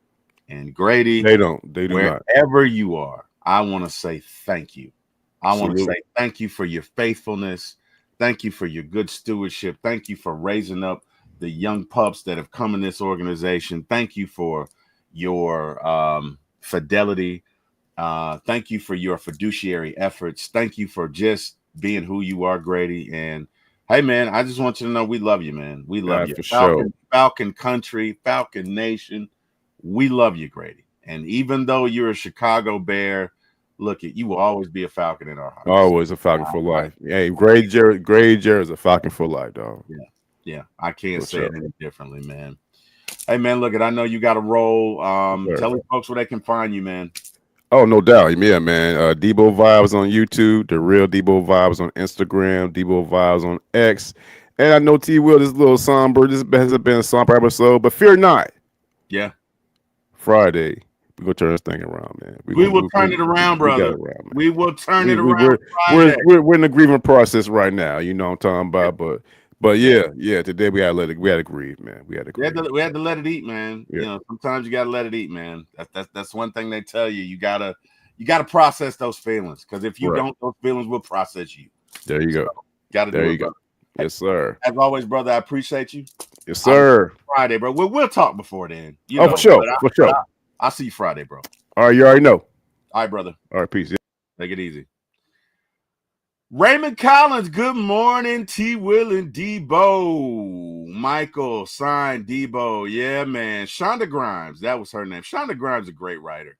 Speaker 2: And Grady,
Speaker 1: They don't. They do not.
Speaker 2: wherever you are, I want to say thank you. I want to
Speaker 1: Salute.
Speaker 2: say thank you for your faithfulness. Thank you for your good stewardship. Thank you for raising up the young pups that have come in this organization. Thank you for your fidelity. Thank you for your fiduciary efforts. Thank you for just being who you are, Grady. And hey, man, I just want you to know we love you, man. We love you.
Speaker 1: For sure.
Speaker 2: Falcon country, Falcon nation. We love you, Grady. And even though you're a Chicago Bear, look, you will always be a Falcon in our hearts.
Speaker 1: Always a Falcon for
Speaker 2: I,
Speaker 1: life. Hey, Grady Jarrett is a Falcon for life, dog.
Speaker 2: yeah. Yeah, I can't
Speaker 1: For
Speaker 2: say it
Speaker 1: sure.
Speaker 2: any differently, man. Hey, man, look, I know you got to roll.
Speaker 1: Sure.
Speaker 2: Tell the folks where they can find you, man.
Speaker 1: Oh, no doubt. Yeah, man. Debo Vibes on YouTube, the real Debo Vibes on Instagram, Debo Vibes on X. And I know T Will, this little somber, this hasn't been a somber episode, but fear not.
Speaker 2: Yeah.
Speaker 1: Friday, we gonna turn this thing around, man.
Speaker 2: We will turn it around,
Speaker 1: We got it
Speaker 2: brother.
Speaker 1: around, man.
Speaker 2: We will turn it
Speaker 1: We
Speaker 2: around Friday.
Speaker 1: we're in the grieving process right now. You know what I'm talking about, but
Speaker 2: Yeah.
Speaker 1: yeah. Today we gotta let it. We had to grieve, man. We had to grieve.
Speaker 2: We had to let it eat, man.
Speaker 1: Yeah,
Speaker 2: Sometimes you gotta let it eat, man. That's one thing they tell you. You gotta process those feelings, because if you
Speaker 1: right.
Speaker 2: don't, those feelings will process you.
Speaker 1: There you
Speaker 2: So,
Speaker 1: go.
Speaker 2: gotta
Speaker 1: There
Speaker 2: do
Speaker 1: you
Speaker 2: it,
Speaker 1: go.
Speaker 2: brother.
Speaker 1: Yes, sir.
Speaker 2: As always, brother, I appreciate you.
Speaker 1: Yes,
Speaker 2: I'll
Speaker 1: sir.
Speaker 2: Friday, bro. We'll talk before then,
Speaker 1: Oh, for sure. For
Speaker 2: but
Speaker 1: sure.
Speaker 2: I'll see you Friday, bro.
Speaker 1: All right, you already know.
Speaker 2: All right, brother.
Speaker 1: All right, peace.
Speaker 2: Take it easy. Raymond Collins, good morning. T-Wil and Deboe. Michael, signed Deboe. Yeah, man. Shonda Grimes, that was her name. Shonda Grimes is a great writer.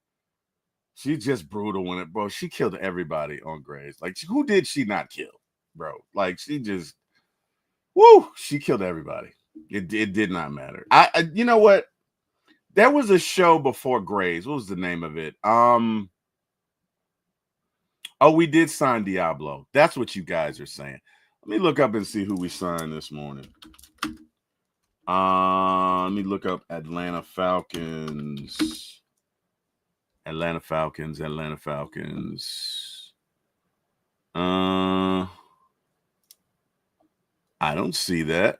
Speaker 2: She's just brutal when it, bro. She killed everybody on Grace. Like, who did she not kill, bro? Like, she just, woo, she killed everybody. It did not matter. You know what? There was a show before Grace. What was the name of it? Oh, we did sign Diablo. That's what you guys are saying. Let me look up and see who we signed this morning. Let me look up Atlanta Falcons. Atlanta Falcons. I don't see that.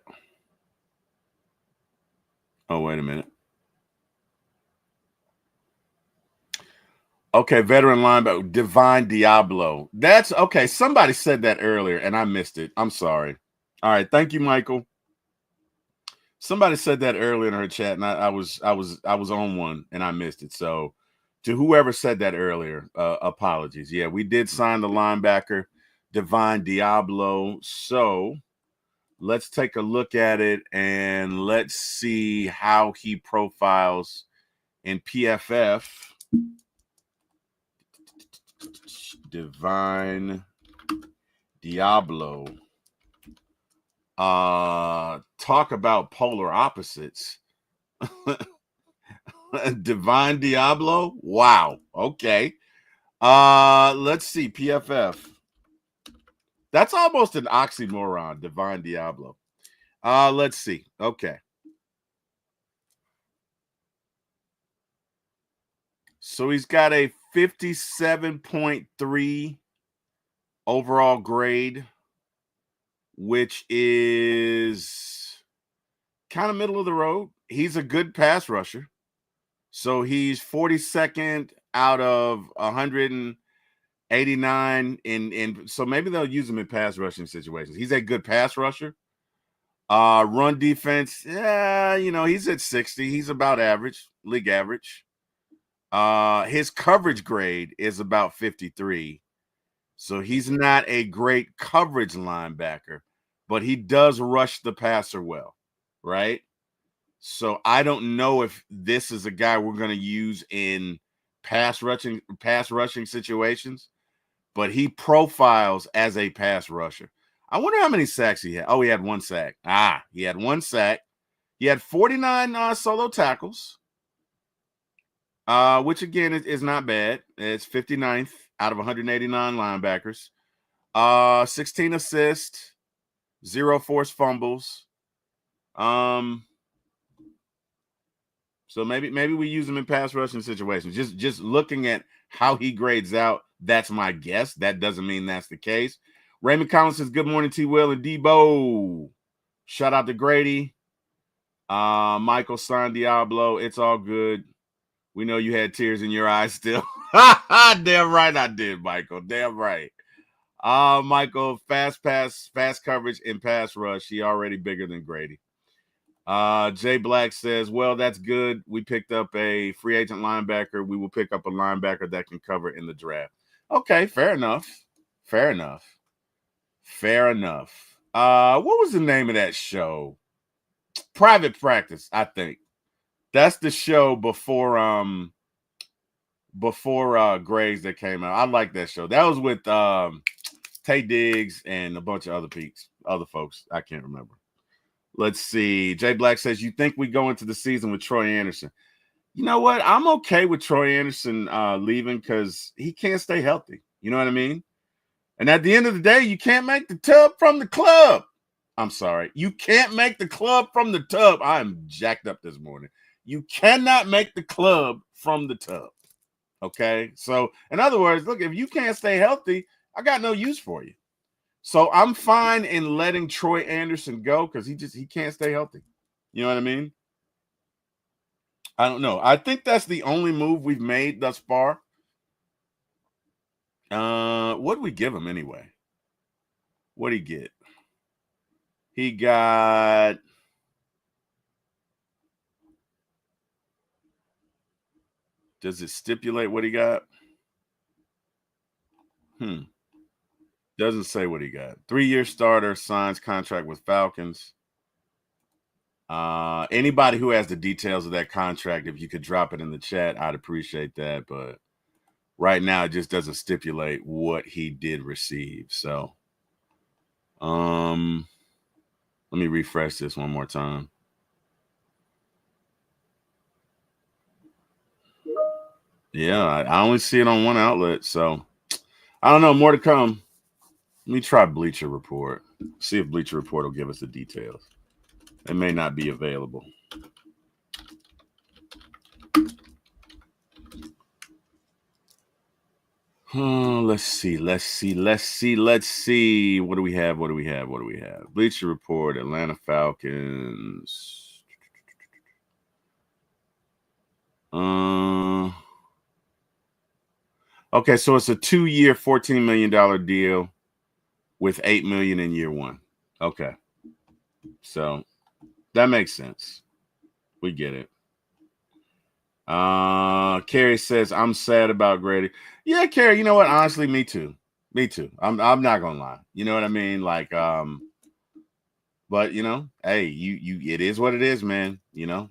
Speaker 2: Oh, wait a minute. Okay, veteran linebacker, Divine Diablo. That's okay. Somebody said that earlier and I missed it. I'm sorry. All right, thank you, Michael. Somebody said that earlier in her chat, and I was on one and I missed it. So, to whoever said that earlier, apologies. Yeah, we did sign the linebacker, Divine Diablo. So, let's take a look at it and let's see how he profiles in PFF. Divine Diablo. Talk about polar opposites. Divine Diablo. Wow. Okay. Let's see. PFF. That's almost an oxymoron. Divine Diablo. Let's see. Okay. So he's got a 57.3 overall grade, which is kind of middle of the road. He's a good pass rusher. So he's 42nd out of 189 in so maybe they'll use him in pass rushing situations. He's a good pass rusher. Run defense, yeah, he's at 60. He's about average, league average. His coverage grade is about 53. So he's not a great coverage linebacker, but he does rush the passer well, right? So I don't know if this is a guy we're going to use in pass rushing situations, but he profiles as a pass rusher. I wonder how many sacks he had. Oh, he had one sack. He had one sack. He had 49 solo tackles, which again is not bad. It's 59th out of 189 linebackers. 16 assists, 0 forced fumbles. So maybe we use him in pass rushing situations. Just looking at how he grades out, that's my guess. That doesn't mean that's the case. Raymond Collins says, good morning, T-Wil and Deboe. Shout out to Grady. Michael San Diablo. It's all good. We know you had tears in your eyes still. Damn right I did, Michael. Damn right. Michael, fast coverage and pass rush. He already bigger than Grady. Jay Black says, well, that's good. We picked up a free agent linebacker. We will pick up a linebacker that can cover in the draft. Okay, fair enough. What was the name of that show? Private Practice, I think. That's the show before Grays that came out. I like that show. That was with Tay Diggs and a bunch of other folks. I can't remember. Let's see. Jay Black says, you think we go into the season with Troy Anderson? You know what? I'm okay with Troy Anderson leaving because he can't stay healthy. You know what I mean? And at the end of the day, you can't make the tub from the club. I'm sorry. You can't make the club from the tub. I'm jacked up this morning. You cannot make the club from the tub. Okay. So, in other words, look, if you can't stay healthy, I got no use for you. So I'm fine in letting Troy Anderson go because he can't stay healthy. You know what I mean? I don't know. I think that's the only move we've made thus far. What did we give him anyway? What did he get? He got does it stipulate what he got? Doesn't say what he got. 3-year starter, signs contract with Falcons. Anybody who has the details of that contract, if you could drop it in the chat, I'd appreciate that. But right now, it just doesn't stipulate what he did receive. So, let me refresh this one more time. Yeah, I only see it on one outlet, so I don't know. More to come. Let me try Bleacher Report. See if Bleacher Report will give us the details. It may not be available. Let's see. What do we have? Bleacher Report, Atlanta Falcons. Okay, so it's a 2-year, $14 million deal with $8 million in year one. Okay. So that makes sense. We get it. Carrie says, I'm sad about Grady. Yeah, Carrie, you know what? Honestly, me too. I'm not gonna lie. You know what I mean? Like, but hey, you it is what it is, man.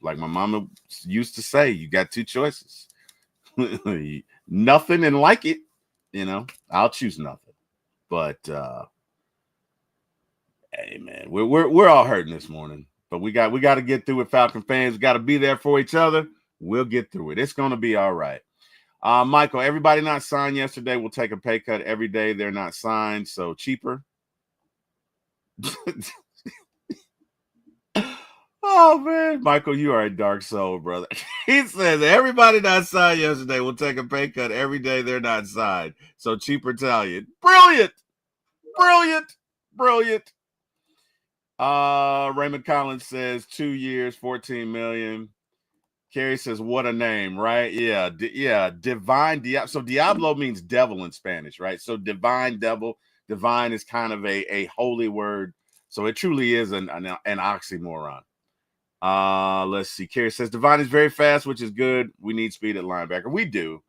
Speaker 2: Like my mama used to say, you got two choices. Nothing and like it. I'll choose nothing. But hey man, we're all hurting this morning. But we got to get through it, Falcon fans. We got to be there for each other. We'll get through it. It's gonna be all right. Michael, everybody not signed yesterday will take a pay cut every day they're not signed, so cheaper. Oh man, Michael, you are a dark soul, brother. He says everybody not signed yesterday will take a pay cut every day they're not signed, so cheaper Italian. Brilliant. Raymond Collins says 2 years, 14 million. Carrie says, what a name, right? Yeah. Divine Diablo. So Diablo means devil in Spanish, right? So divine devil. Divine is kind of a holy word. So it truly is an oxymoron. Let's see. Carrie says, Divine is very fast, which is good. We need speed at linebacker. We do.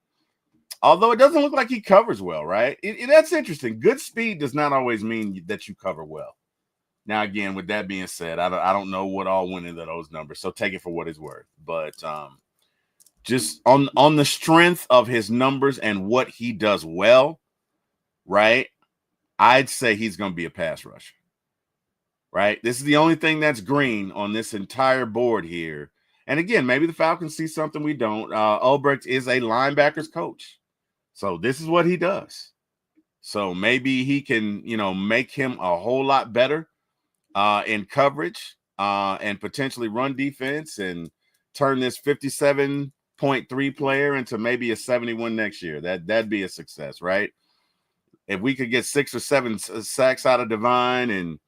Speaker 2: Although it doesn't look like he covers well, right? That's interesting. Good speed does not always mean that you cover well. Now, again, with that being said, I don't know what all went into those numbers, so take it for what it's worth. But just on the strength of his numbers and what he does well, right? I'd say he's going to be a pass rusher, right? This is the only thing that's green on this entire board here. And again, maybe the Falcons see something we don't. Ulbricht is a linebackers coach, so this is what he does. So maybe he can, make him a whole lot better in coverage and potentially run defense and turn this 57.3 player into maybe a 71 next year. That'd be a success, right? If we could get 6 or 7 sacks out of Divine and,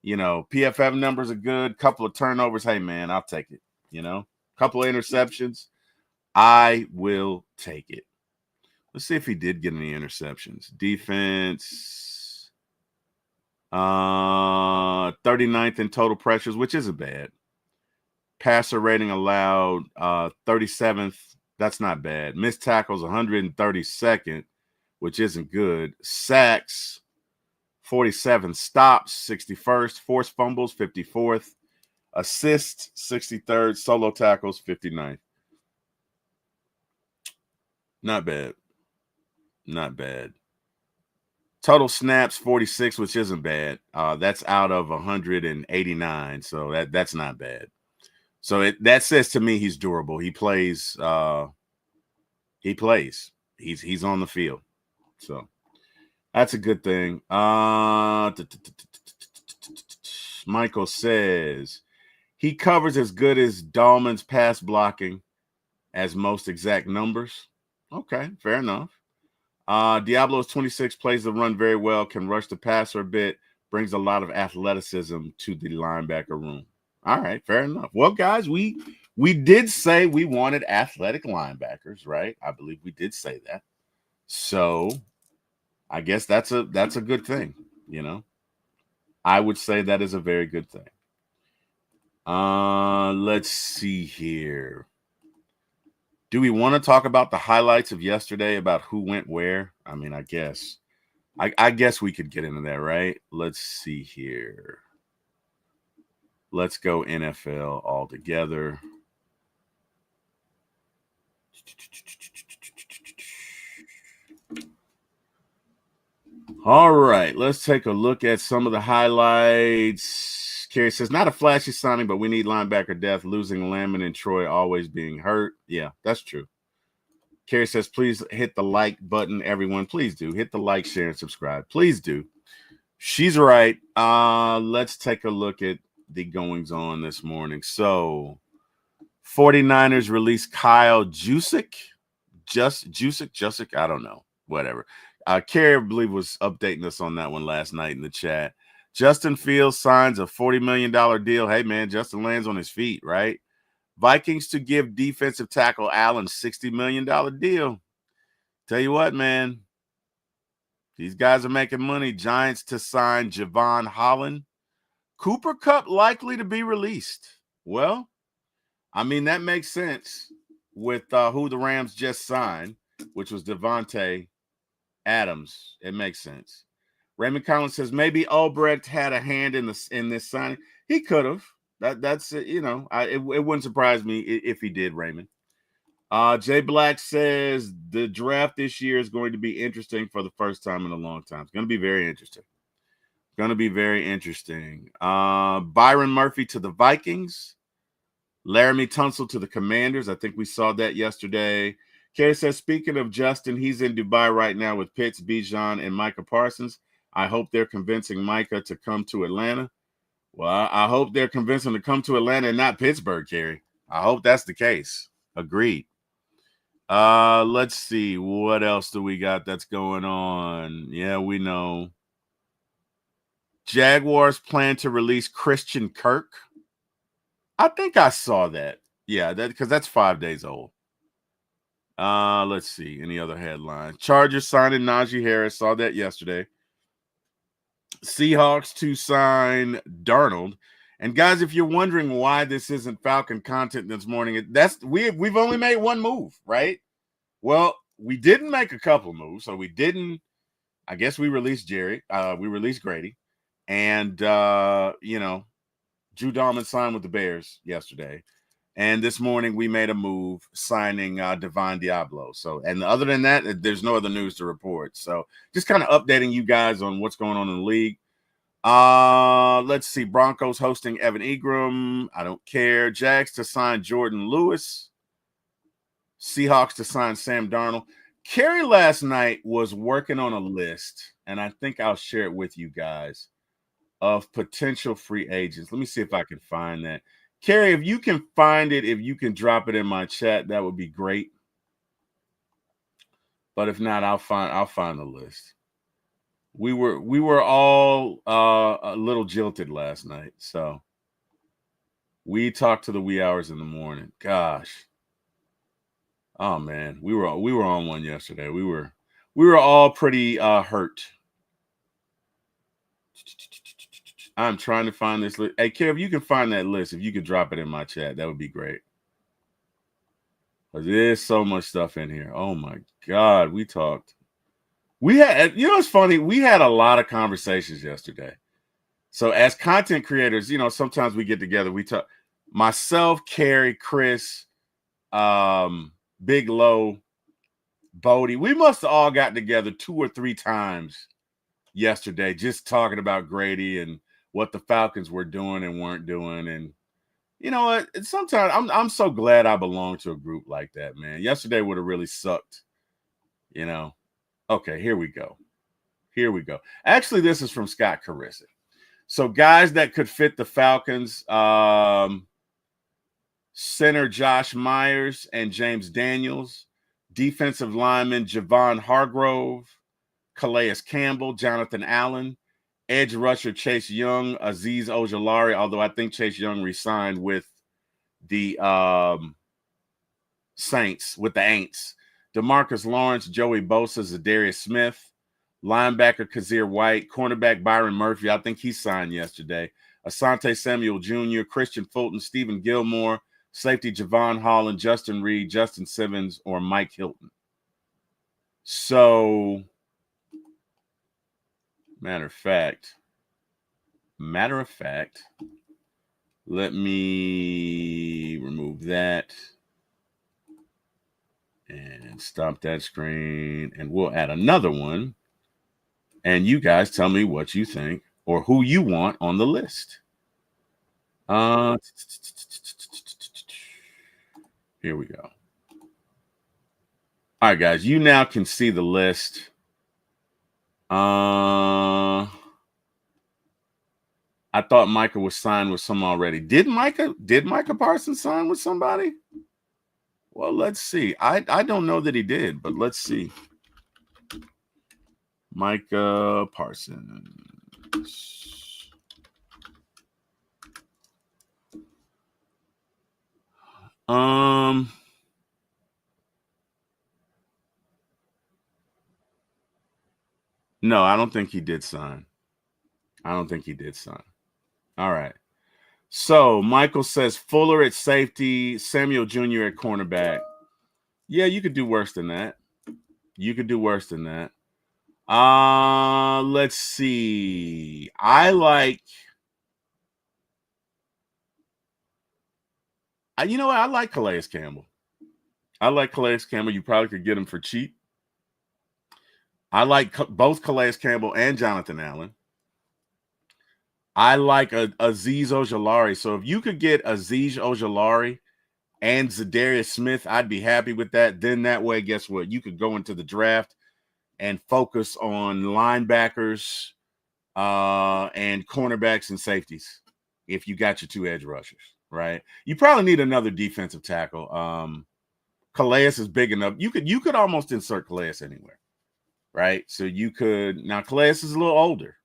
Speaker 2: PFF numbers are good, couple of turnovers, hey, man, I'll take it. Couple of interceptions, I will take it. Let's see if he did get any interceptions. Defense, 39th in total pressures, which isn't bad. Passer rating allowed, 37th. That's not bad. Missed tackles, 132nd, which isn't good. Sacks, 47. Stops, 61st. Forced fumbles, 54th. Assists, 63rd. Solo tackles, 59th. Not bad. Total snaps 46, which isn't bad. That's out of 189, so that's not bad. So that says to me he's durable. He plays. He plays. He's on the field. So that's a good thing. Michael says he covers as good as Dahlman's pass blocking as most exact numbers. Okay, fair enough. Diablo's 26 plays the run very well, can rush the passer a bit, brings a lot of athleticism to the linebacker room. All right, fair enough. Well, guys, we did say we wanted athletic linebackers, right? I believe we did say that. So I guess that's a good thing, you know. I would say that is a very good thing. Let's see here. Do we want to talk about the highlights of yesterday about who went where? I mean, I guess we could get into that, right? Let's see here. Let's go NFL all together. All right, let's take a look at some of the highlights. Kerry says, not a flashy signing, but we need linebacker depth. Losing Lamb and Troy always being hurt. Yeah, that's true. Kerry says, please hit the like button, everyone. Please do. Hit the like, share, and subscribe. Please do. She's right. Let's take a look at the goings on this morning. So 49ers release Kyle Juszczyk. Juszczyk, I don't know. Whatever. Kerry, I believe, was updating us on that one last night in the chat. Justin Fields signs a $40 million deal. Hey, man, Justin lands on his feet, right? Vikings to give defensive tackle Allen $60 million deal. Tell you what, man, these guys are making money. Giants to sign Javon Holland. Cooper Kupp likely to be released. Well, I mean, that makes sense with who the Rams just signed, which was Devontae Adams. It makes sense. Raymond Collins says maybe Albrecht had a hand in this signing. He could have. That's you know, it wouldn't surprise me if he did, Raymond. Jay Black says the draft this year is going to be interesting for the first time in a long time. It's going to be very interesting. Going to be very interesting. Byron Murphy to the Vikings. Laramie Tunsil to the Commanders. I think we saw that yesterday. Kerry says, speaking of Justin, he's in Dubai right now with Pitts, Bijan, and Micah Parsons. I hope they're convincing Micah to come to Atlanta. Well, I hope they're convincing him to come to Atlanta and not Pittsburgh, Kerry. I hope that's the case. Agreed. Let's see. What else do we got that's going on? Yeah, we know. Jaguars plan to release Christian Kirk. I think I saw that. Yeah, because that's 5 days old. Let's see. Any other headlines? Chargers signing Najee Harris. Saw that yesterday. Seahawks to sign Darnold. And guys, if you're wondering why this isn't Falcon content this morning, we've only made one move, right? Well, we didn't make a couple moves, so we didn't. I guess we released Jerry. We released Grady, and you know, Drew Dahlman signed with the Bears yesterday. And this morning we made a move signing Devon Diablo. So, and other than that, there's no other news to report. So just kind of updating you guys on what's going on in the league. Let's see. Broncos hosting Evan Ingram. I don't care. Jags to sign Jordan Lewis. Seahawks to sign Sam Darnold. Kerry last night was working on a list, and I think I'll share it with you guys, of potential free agents. Let me see if I can find that. Kerry, if you can find it, if you can drop it in my chat, that would be great. But if not, I'll find the list. We were all a little jilted last night, so we talked to the wee hours in the morning. Gosh, oh man, we were on one yesterday. We were all pretty hurt. I'm trying to find this list. Hey, Kev, you can find that list. If you could drop it in my chat, that would be great. But there's so much stuff in here. Oh my God, we talked. We had, you know, it's funny. We had a lot of conversations yesterday. So as content creators, you know, sometimes we get together. We talk. Myself, Kerry, Chris, Big Low, Bodie. We must have all got together 2 or 3 times yesterday, just talking about Grady and what the Falcons were doing and weren't doing. And you know what? Sometimes I'm so glad I belong to a group like that, man. Yesterday would have really sucked, you know. Okay, here we go. Here we go. Actually, this is from Scott Carissa. So guys that could fit the Falcons, center Josh Myers and James Daniels, defensive lineman Javon Hargrove, Calais Campbell, Jonathan Allen, edge rusher Chase Young, Azeez Ojulari, although I think Chase Young resigned with the Saints, with the Aints, DeMarcus Lawrence, Joey Bosa, Zadarius Smith, linebacker Kazir White, cornerback Byron Murphy, I think he signed yesterday, Asante Samuel Jr., Christian Fulton, Stephen Gilmore, safety Javon Holland, Justin Reed, Justin Simmons, or Mike Hilton. So, matter of fact, let me remove that and stop that screen, and we'll add another one. And you guys tell me what you think or who you want on the list. Here we go. All right, guys, you now can see the list. I thought Micah was signed with some already. Did Micah Parsons sign with somebody? Well, let's see. I don't know that he did, but let's see. Micah Parsons. No, I don't think he did sign. All right. So Michael says Fuller at safety, Samuel Jr. at cornerback. Yeah, you could do worse than that. Let's see. I like Calais Campbell. You probably could get him for cheap. I like both Calais Campbell and Jonathan Allen. I like Azeez Ojulari. So if you could get Azeez Ojulari and Zadarius Smith, I'd be happy with that. Then that way, guess what? You could go into the draft and focus on linebackers and cornerbacks and safeties if you got your two edge rushers, right? You probably need another defensive tackle. Calais is big enough. You could almost insert Calais anywhere, right? So you could now Calais is a little older.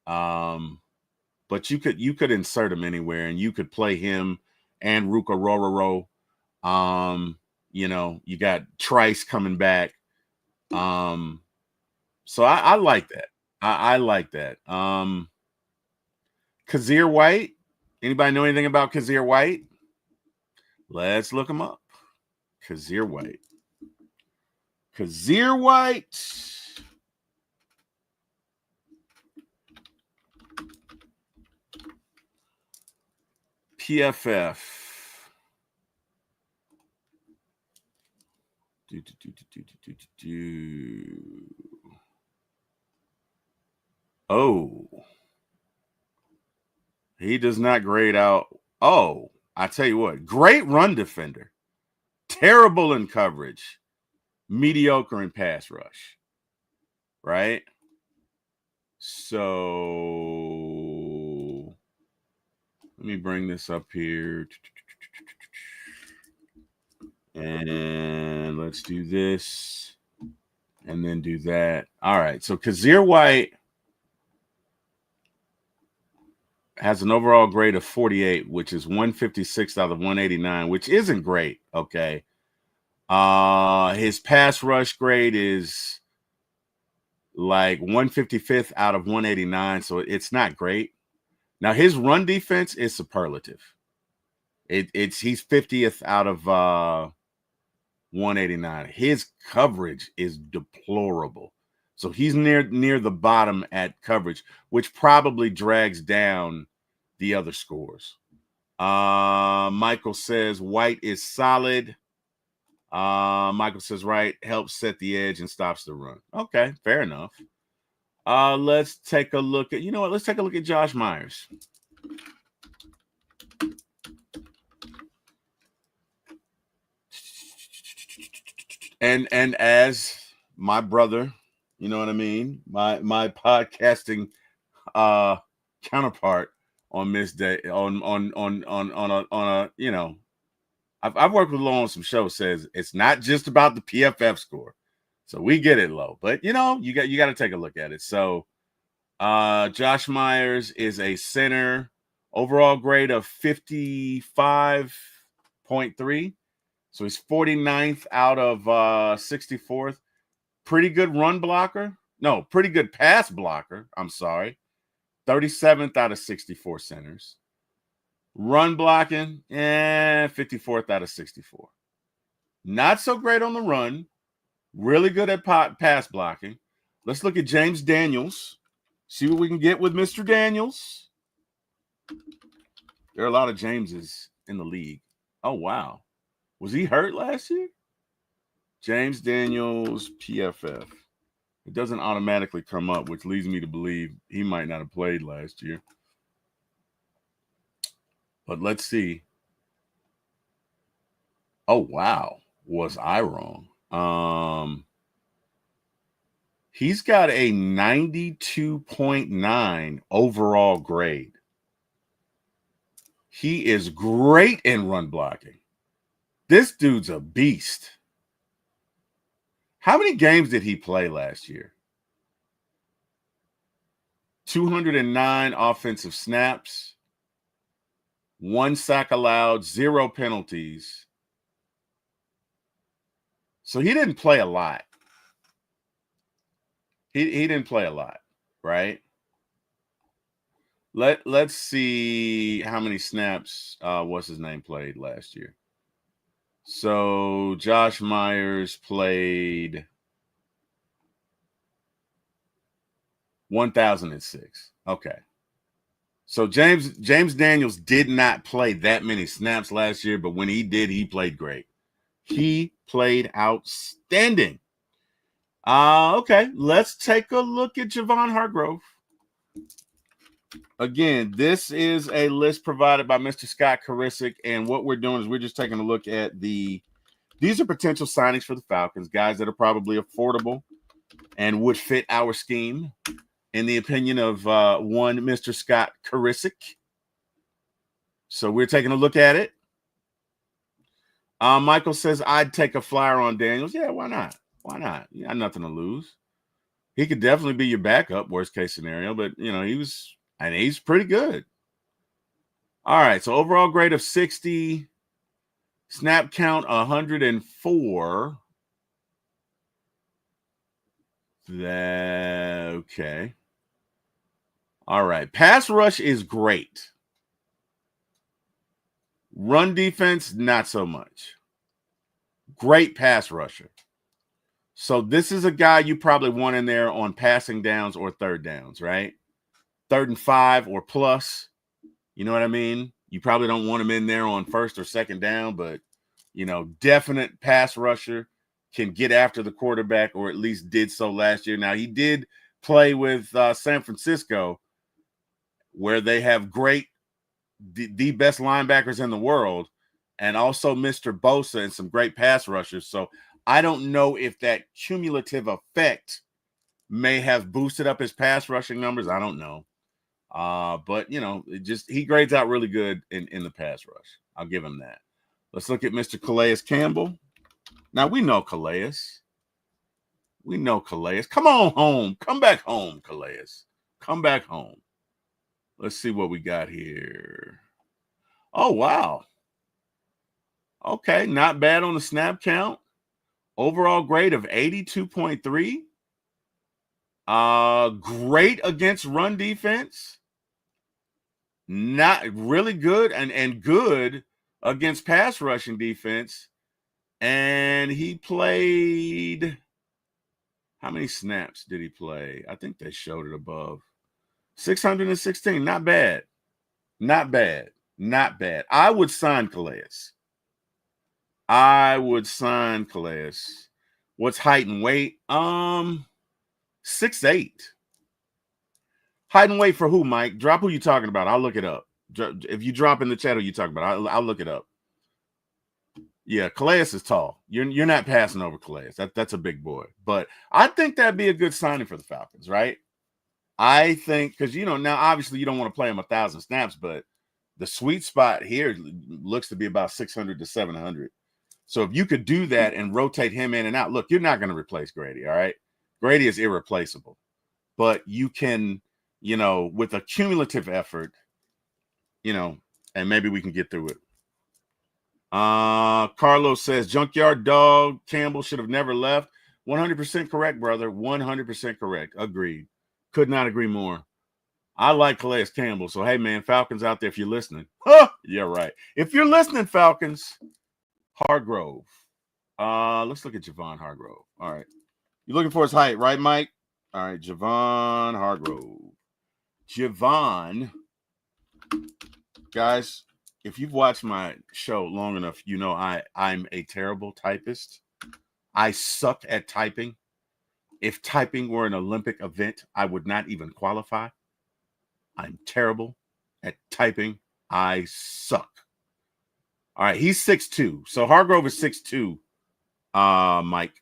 Speaker 2: But you could insert him anywhere and you could play him and Ruka Rororo. You got Trice coming back. So I like that. I like that. Kazir White. Anybody know anything about Kazir White? Let's look him up. Kazir White. PFF. Oh, he does not grade out. Oh, I tell you what, great run defender, terrible in coverage, mediocre in pass rush, right? So let me bring this up here. And let's do this and then do that. All right. So Kazir White has an overall grade of 48, which is 156 out of 189, which isn't great. Okay. His pass rush grade is like 155th out of 189. So it's not great. Now his run defense is superlative. He's 50th out of 189. His coverage is deplorable. So he's near the bottom at coverage, which probably drags down the other scores. Michael says White is solid. Michael says White helps set the edge and stops the run. Okay, fair enough. Let's take a look at, you know what? Let's take a look at Josh Myers. And as my brother, you know what I mean? My podcasting uh counterpart on this day on a you know, I've worked with Lo on some shows, says it's not just about the PFF score. So we get it, Lo. But you know, you got to take a look at it. So Josh Myers is a center, overall grade of 55.3. So he's 49th out of 64th. Pretty good run blocker. No, pretty good pass blocker. I'm sorry. 37th out of 64 centers. Run blocking, 54th out of 64. Not so great on the run. Really good at pass blocking. Let's look at James Daniels. See what we can get with Mr. Daniels. There are a lot of Jameses in the league. Oh, wow. Was he hurt last year? James Daniels, PFF. It doesn't automatically come up, which leads me to believe he might not have played last year. But let's see. Oh, wow. Was I wrong? He's got a 92.9 overall grade. He is great in run blocking. This dude's a beast. How many games did he play last year? 209 offensive snaps, 1 sack allowed, 0 penalties. So he didn't play a lot. He didn't play a lot, right? Let's see how many snaps what's his name played last year. So Josh Myers played 1,006. Okay. So James Daniels did not play that many snaps last year, but when he did, he played great. He played outstanding. Okay, let's take a look at Javon Hargrove. Again, this is a list provided by Mr. Scott Karisic, and what we're doing is we're just taking a look at these are potential signings for the Falcons, guys that are probably affordable and would fit our scheme, in the opinion of one Mr. Scott Karisic. So we're taking a look at it. Michael says, I'd take a flyer on Daniels. Yeah, why not? Why not? You got nothing to lose. He could definitely be your backup, worst case scenario, but, you know, he's pretty good. All right, so overall grade of 60, snap count 104. Okay. All right, pass rush is great. Run defense, not so much. Great pass rusher. So this is a guy you probably want in there on passing downs or third downs, right? 3rd and 5 or plus. You know what I mean? You probably don't want him in there on 1st or 2nd down, but, you know, definite pass rusher, can get after the quarterback, or at least did so last year. Now, he did play with San Francisco, where they have the best linebackers in the world, and also Mr. Bosa and some great pass rushers. So I don't know if that cumulative effect may have boosted up his pass rushing numbers. I don't know. But, you know, he grades out really good in the pass rush. I'll give him that. Let's look at Mr. Calais Campbell. Now, we know Calais. We know Calais. Come on home. Come back home, Calais. Come back home. Let's see what we got here. Oh, wow. Okay, not bad on the snap count. Overall grade of 82.3. Great against run defense. Not really good and good against pass rushing defense. And he played, how many snaps did he play? I think they showed it above. 616. Not bad. Not bad. Not bad. I would sign Calais. What's height and weight? 6'8". Height and weight for who, Mike? Drop who you talking about. I'll look it up. If you drop in the chat who you talking about, I'll look it up. Yeah, Calais is tall. You're not passing over Calais. That's a big boy. But I think that'd be a good signing for the Falcons, right? I think because now obviously you don't want to play him 1,000 snaps, but the sweet spot here looks to be about 600 to 700. So if you could do that and rotate him in and out, look, you're not going to replace Grady, all right? Grady is irreplaceable, but you can, with a cumulative effort, and maybe we can get through it. Carlos says Junkyard Dog Campbell should have never left. 100% correct, brother. 100% correct. Agreed. Could not agree more. I like Calais Campbell. So, hey, man, Falcons out there, if you're listening. Huh, yeah, right. If you're listening, Falcons, Hargrove. Let's look at Javon Hargrove. All right. You're looking for his height, right, Mike? All right, Javon Hargrove. Javon, guys, if you've watched my show long enough, you know I'm a terrible typist. I suck at typing. If typing were an Olympic event, I would not even qualify. I'm terrible at typing. I suck. All right, he's 6'2". So Hargrove is 6'2", Mike.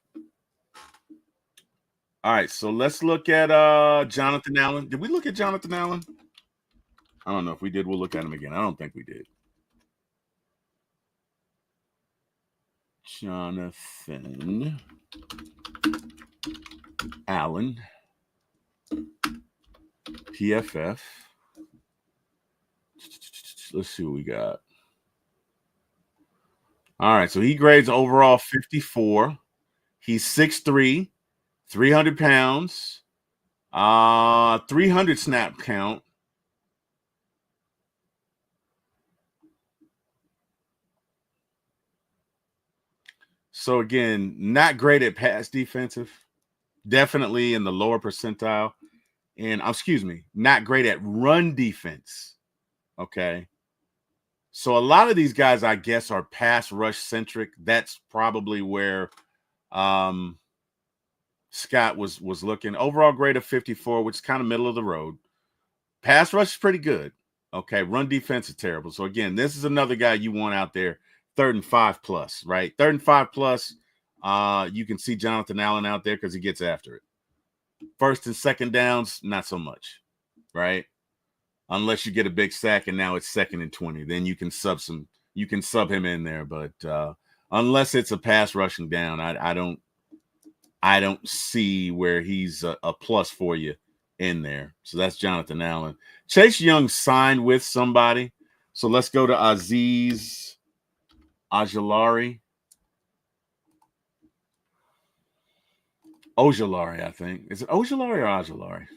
Speaker 2: All right, so let's look at Jonathan Allen. Did we look at Jonathan Allen? I don't know if we did. We'll look at him again. I don't think we did. Jonathan Allen, PFF. Let's see what we got. All right, so he grades overall 54. He's 6'3", 300 pounds, 300 snap count. So again, not great at pass defensive, definitely in the lower percentile. And not great at run defense. Okay. So a lot of these guys, I guess, are pass rush centric. That's probably where Scott was looking. Overall grade of 54, which is kind of middle of the road. Pass rush is pretty good. Okay. Run defense is terrible. So again, this is another guy you want out there. 3rd and 5+, right? 3rd and 5+. You can see Jonathan Allen out there because he gets after it. 1st and 2nd downs, not so much, right? Unless you get a big sack and now it's 2nd and 20, then you can sub him in there. But unless it's a pass rushing down, I don't see where he's a plus for you in there. So that's Jonathan Allen. Chase Young signed with somebody. So let's go to Azeez Ojulari, I think. Is it Ojulari or Ojulari?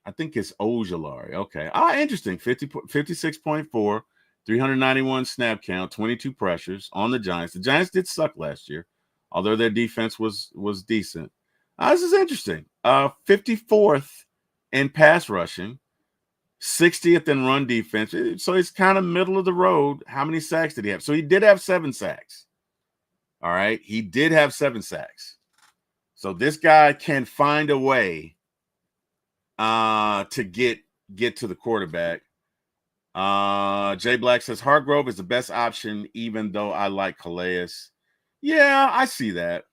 Speaker 2: I think it's Ojulari. Okay. Interesting. 56.4, 391 snap count, 22 pressures on the Giants. The Giants did suck last year, although their defense was decent. This is interesting. 54th in pass rushing, 60th in run defense. So he's kind of middle of the road. How many sacks did he have? So he did have 7 sacks. All right. He did have 7 sacks. So this guy can find a way to get to the quarterback. Jay Black says Hargrove is the best option, even though I like Calais. Yeah, I see that.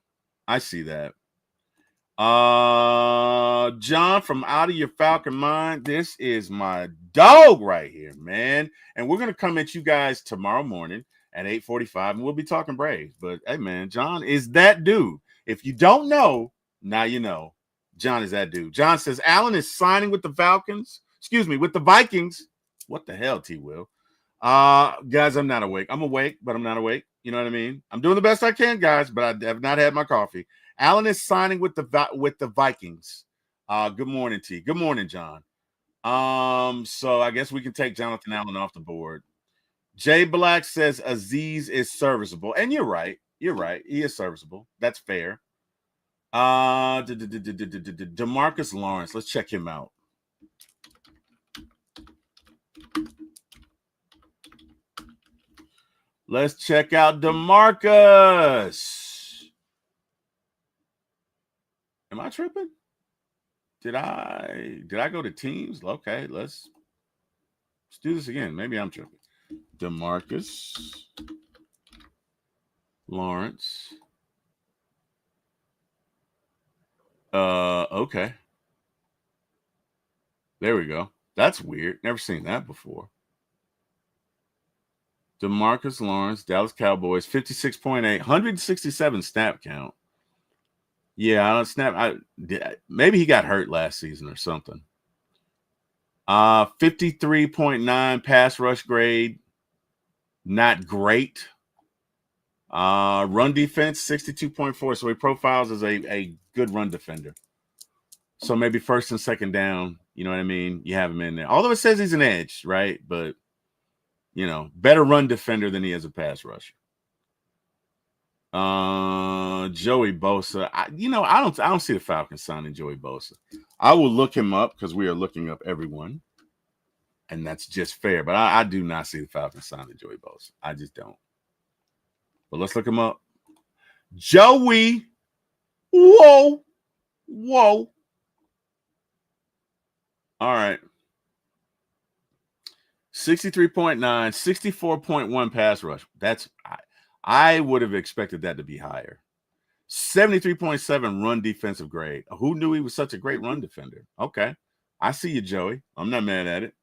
Speaker 2: John from Out of Your Falcon Mind. This is my dog right here, man. And we're gonna come at you guys tomorrow morning at 8:45, and we'll be talking Braves. But hey, man, John is that dude. If you don't know, now you know. John is that dude. John says Allen is signing with the Falcons. With the Vikings. What the hell, T-Will? Guys, I'm not awake. I'm awake, but I'm not awake. You know what I mean? I'm doing the best I can, guys, but I have not had my coffee. Allen is signing with the Vikings. Good morning, T. Good morning, John. So I guess we can take Jonathan Allen off the board. Jay Black says Azeez is serviceable, and you're right. He is serviceable. That's fair. DeMarcus Lawrence. Let's check him out. Let's check out DeMarcus. Am I tripping? Did I go to teams? Okay, let's do this again. Maybe I'm tripping. DeMarcus Lawrence. Okay. There we go. That's weird. Never seen that before. DeMarcus Lawrence, Dallas Cowboys, 56.8, 167 snap count. Yeah, I don't snap. Maybe he got hurt last season or something. 53.9 pass rush grade. Not great. Run defense, 62.4. So he profiles as a good run defender. So maybe first and second down, you know what I mean? You have him in there. Although it says he's an edge, right? But, better run defender than he is a pass rusher. Joey Bosa. I don't see the Falcons signing Joey Bosa. I will look him up because we are looking up everyone. And that's just fair. But I do not see the Falcons signing Joey Bosa. I just don't. But let's look him up. Joey. Whoa. All right. 63.9, 64.1 pass rush. I would have expected that to be higher. 73.7 run defensive grade. Who knew he was such a great run defender? Okay. I see you, Joey. I'm not mad at it.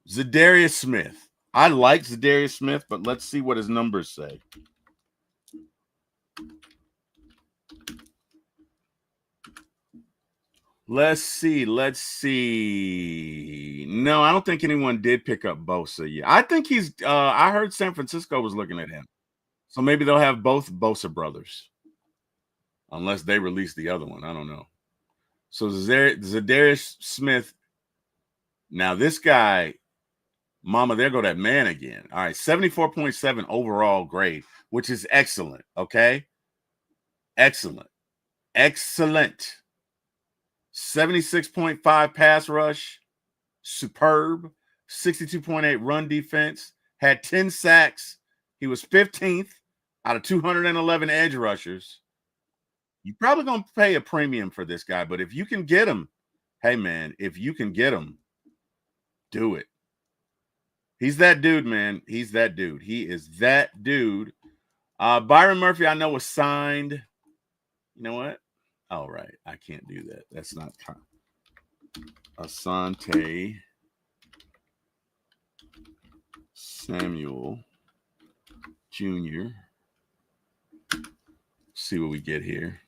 Speaker 2: Zadarius Smith. I like Zadarius Smith, but let's see what his numbers say. Let's see. No, I don't think anyone did pick up Bosa yet. I think he's I heard San Francisco was looking at him. So maybe they'll have both Bosa brothers. Unless they release the other one. I don't know. So Zadarius Smith. Now this guy, mama, there go that man again. All right, 74.7 overall grade, which is excellent. Okay. Excellent. 76.5 pass rush. Superb. 62.8 run defense. Had 10 sacks. He was 15th out of 211 edge rushers. You're probably going to pay a premium for this guy, but if you can get him, hey, man, if you can get him, do it. He's that dude, man. He's that dude. He is that dude. Byron Murphy, I know, was signed. You know what? All right. I can't do that. That's not Asante Samuel Jr. See what we get here.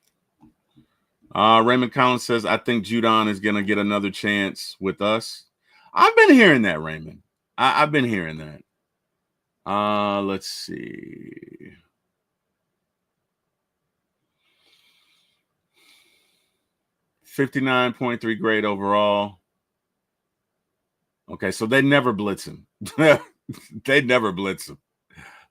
Speaker 2: Raymond Collins says, I think Judon is going to get another chance with us. I've been hearing that, Raymond. I've been hearing that. Let's see. $59.3 grade overall. Okay, so they never blitz him. They never blitz him.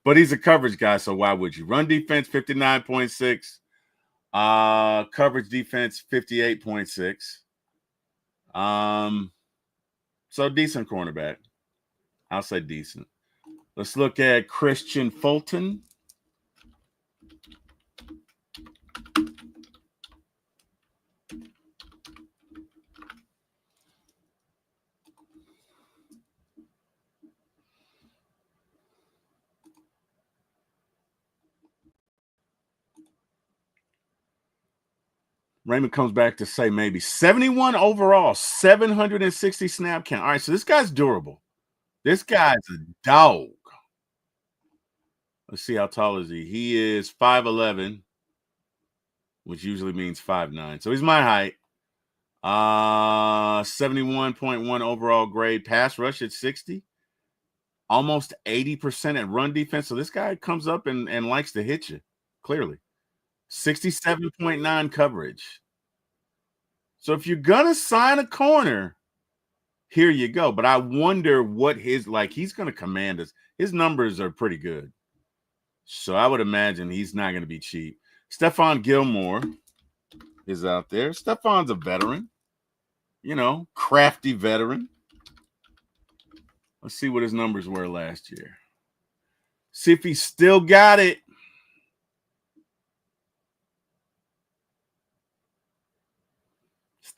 Speaker 2: But he's a coverage guy, so why would you? Run defense, 59.6. Coverage defense, 58.6. So decent cornerback. I'll say decent. Let's look at Christian Fulton. Raymond comes back to say maybe 71 overall, 760 snap count. All right, so this guy's durable. This guy's a dog. Let's see, how tall is he? He is 5'11", which usually means 5'9". So he's my height. 71.1 overall grade. Pass rush at 60. Almost 80% at run defense. So this guy comes up and likes to hit you, clearly. 67.9 coverage. So if you're going to sign a corner, here you go. But I wonder what he's going to command us. His numbers are pretty good. So I would imagine he's not going to be cheap. Stephon Gilmore is out there. Stephon's a veteran. Crafty veteran. Let's see what his numbers were last year. See if he still got it.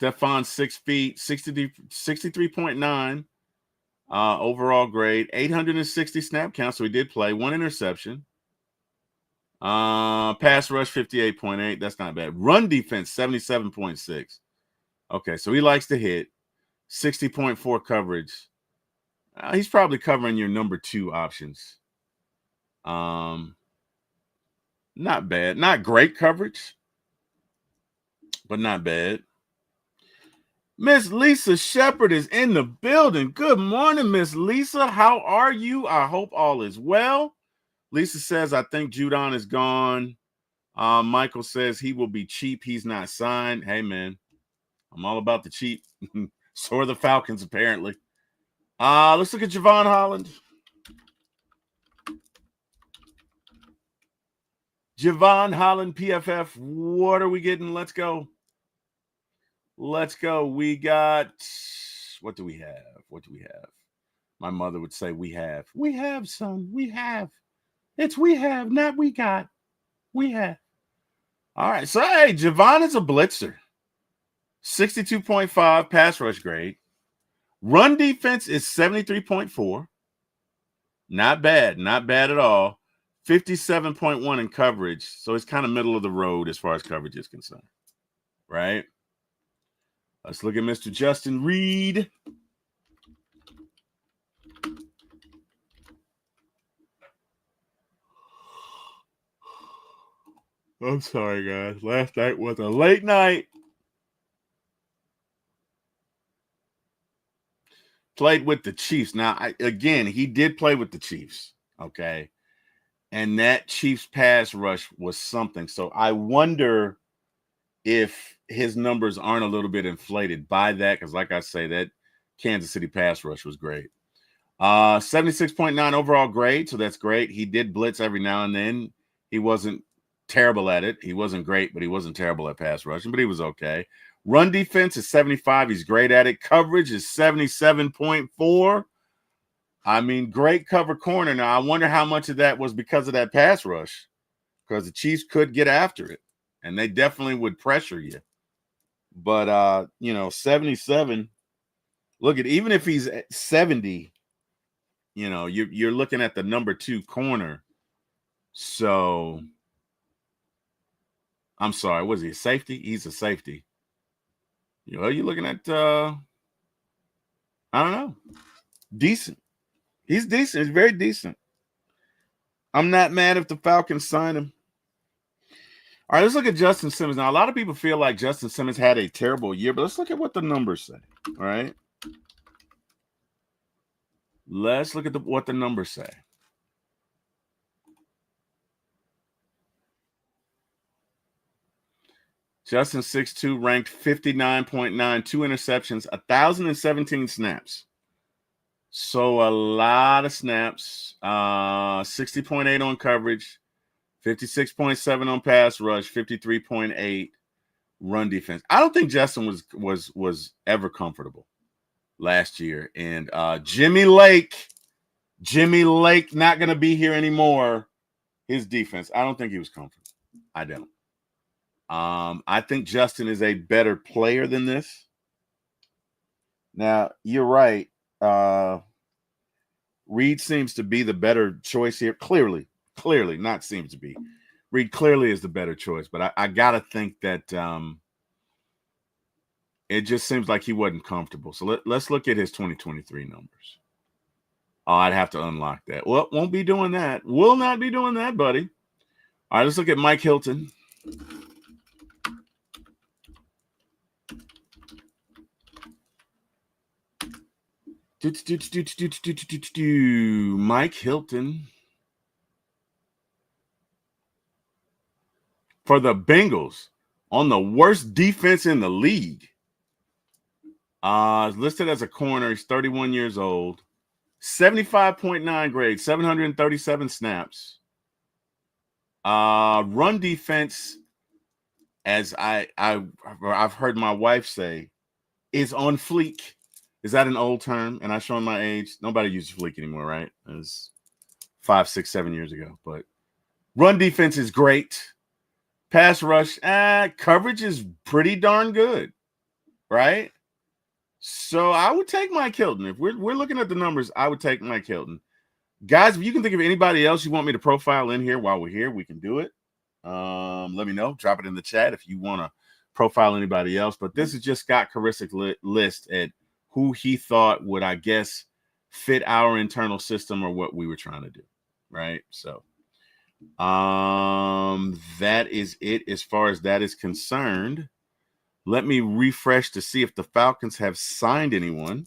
Speaker 2: Stephon 6 feet, 63.9 overall grade, 860 snap count. So he did play, 1 interception. Pass rush 58.8. That's not bad. Run defense 77.6. Okay, so he likes to hit. 60.4 coverage. He's probably covering your number 2 options. Not bad. Not great coverage, but not bad. Miss Lisa Shepard is in the building. Good morning, Miss Lisa. How are you? I hope all is well. Lisa says, I think Judon is gone. Michael says he will be cheap. He's not signed. Hey, man, I'm all about the cheap. So are the Falcons, apparently. Let's look at Javon Holland. Javon Holland, PFF. What are we getting? Let's go. Let's go. We got, what do we have? What do we have? My mother would say, we have. We have, son. We have. It's we have, not we got. We have. All right. So, hey, Javon is a blitzer. 62.5 pass rush grade. Run defense is 73.4. Not bad. Not bad at all. 57.1 in coverage. So it's kind of middle of the road as far as coverage is concerned. Right? Let's look at Mr. Justin Reed. I'm sorry, guys. Last night was a late night. Played with the Chiefs. Now, again, he did play with the Chiefs, okay? And that Chiefs pass rush was something. So I wonder if his numbers aren't a little bit inflated by that, because like I say, that Kansas City pass rush was great. 76.9 overall grade, so that's great. He did blitz every now and then. He wasn't terrible at it. He wasn't great, but he wasn't terrible at pass rushing, but he was okay. Run defense is 75. He's great at it. Coverage is 77.4. I mean, great cover corner. Now, I wonder how much of that was because of that pass rush, because the Chiefs could get after it, and they definitely would pressure you. But, 77, look at, even if he's at 70, you're looking at the number 2 corner. So, I'm sorry, was he a safety? He's a safety. You're looking at, I don't know, decent. He's decent. He's very decent. I'm not mad if the Falcons sign him. All right, let's look at Justin Simmons. Now, a lot of people feel like Justin Simmons had a terrible year, but let's look at what the numbers say. All right. Let's look at what the numbers say. Justin 6'2", ranked 59.9, 2 interceptions, 1,017 snaps. So a lot of snaps. 60.8 on coverage, 56.7 on pass rush, 53.8 run defense. I don't think Justin was ever comfortable last year. And Jimmy Lake not going to be here anymore. His defense, I don't think he was comfortable. I don't. I think Justin is a better player than this. Now, you're right. Reed seems to be the better choice here. Clearly, not seems to be. Reed clearly is the better choice, but I got to think that it just seems like he wasn't comfortable. So let's look at his 2023 numbers. Oh, I'd have to unlock that. Well, won't be doing that. Will not be doing that, buddy. All right, let's look at Mike Hilton. Mike Hilton for the Bengals on the worst defense in the league. Is listed as a corner. He's 31 years old. 75.9 grade, 737 snaps. Run defense, as I've heard my wife say, is on fleek. Is that an old term? And I showing my age. Nobody uses fleek anymore, right? It was 5, 6, 7 years ago. But run defense is great. Pass rush, coverage is pretty darn good, right? So I would take Mike Hilton. If we're looking at the numbers, I would take Mike Hilton. Guys, if you can think of anybody else you want me to profile in here while we're here, we can do it. Let me know. Drop it in the chat if you want to profile anybody else. But this is just Scott Karisic list at who he thought would, I guess, fit our internal system or what we were trying to do. Right. So that is it as far as that is concerned. Let me refresh to see if the Falcons have signed anyone.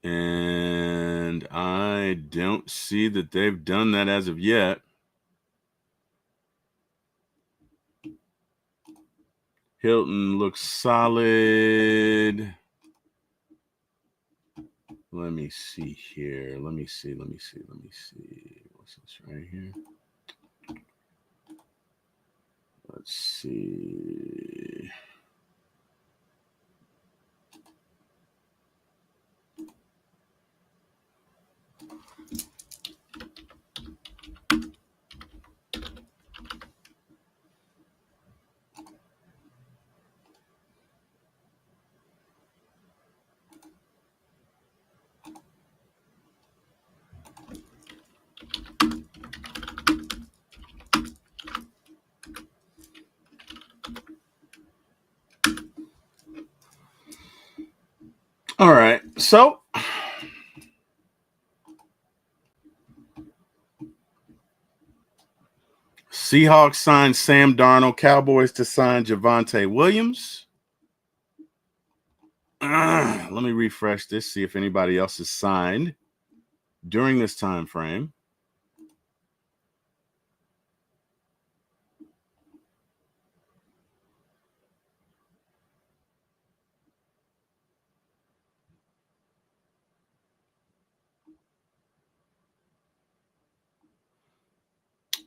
Speaker 2: And I don't see that they've done that as of yet. Hilton looks solid. Let me see here. Let me see. What's this right here? Let's see. All right. So Seahawks signed Sam Darnold. Cowboys to sign Javonte Williams. Let me refresh this, see if anybody else is signed during this time frame.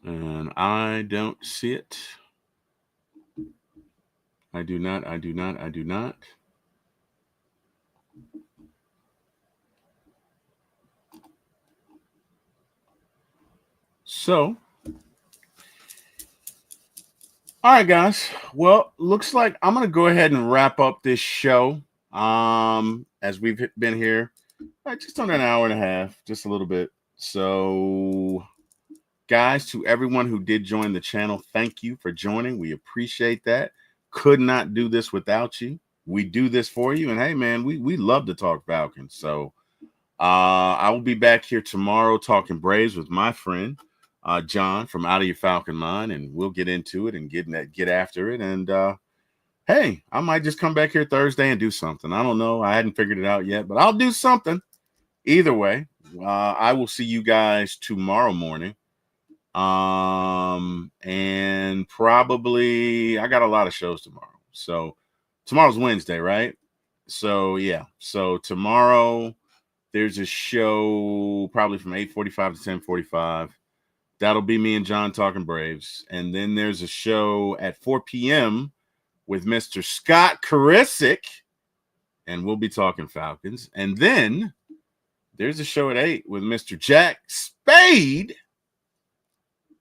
Speaker 2: And I don't see it. I do not. So, all right, guys. Well, looks like I'm going to go ahead and wrap up this show. As we've been here just under an hour and a half, just a little bit. So, guys, to everyone who did join the channel, thank you for joining. We appreciate that. Could not do this without you. We do this for you. And hey, man, we love to talk Falcons. So I will be back here tomorrow talking Braves with my friend John from Out of Your Falcon Mind, and we'll get into it and get after it. And hey, I might just come back here Thursday and do something. I don't know. I hadn't figured it out yet, but I'll do something. Either way, I will see you guys tomorrow morning. And probably I got a lot of shows tomorrow. So tomorrow's Wednesday, right? So yeah. So tomorrow there's a show probably from 8:45 to 10:45. That'll be me and John talking Braves. And then there's a show at 4 p.m. with Mr. Scott Karisic, and we'll be talking Falcons. And then there's a show at 8 with Mr. Jack Spade.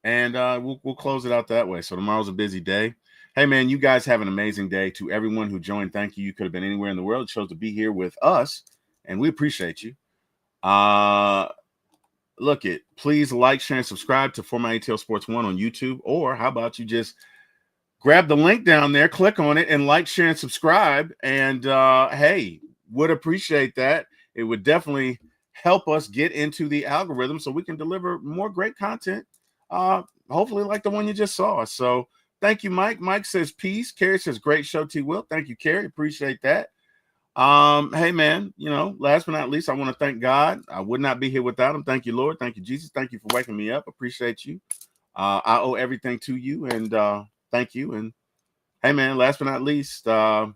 Speaker 2: And we'll close it out that way. So tomorrow's a busy day. Hey, man, you guys have an amazing day. To everyone who joined, thank you. You could have been anywhere in the world. You chose to be here with us, and we appreciate you. Please like, share, and subscribe to For My ATL Sports 1 on YouTube. Or how about you just grab the link down there, click on it, and like, share, and subscribe. And, hey, would appreciate that. It would definitely help us get into the algorithm so we can deliver more great content. Hopefully like the one you just saw. So thank you, Mike. Mike says peace. Carrie says great show, T-Wil. Thank you, Carrie. Appreciate that. Hey, man, last but not least, I want to thank God. I would not be here without him. Thank you, Lord. Thank you, Jesus. Thank you for waking me up. Appreciate you. I owe everything to you, and thank you. And hey, man, last but not least, thank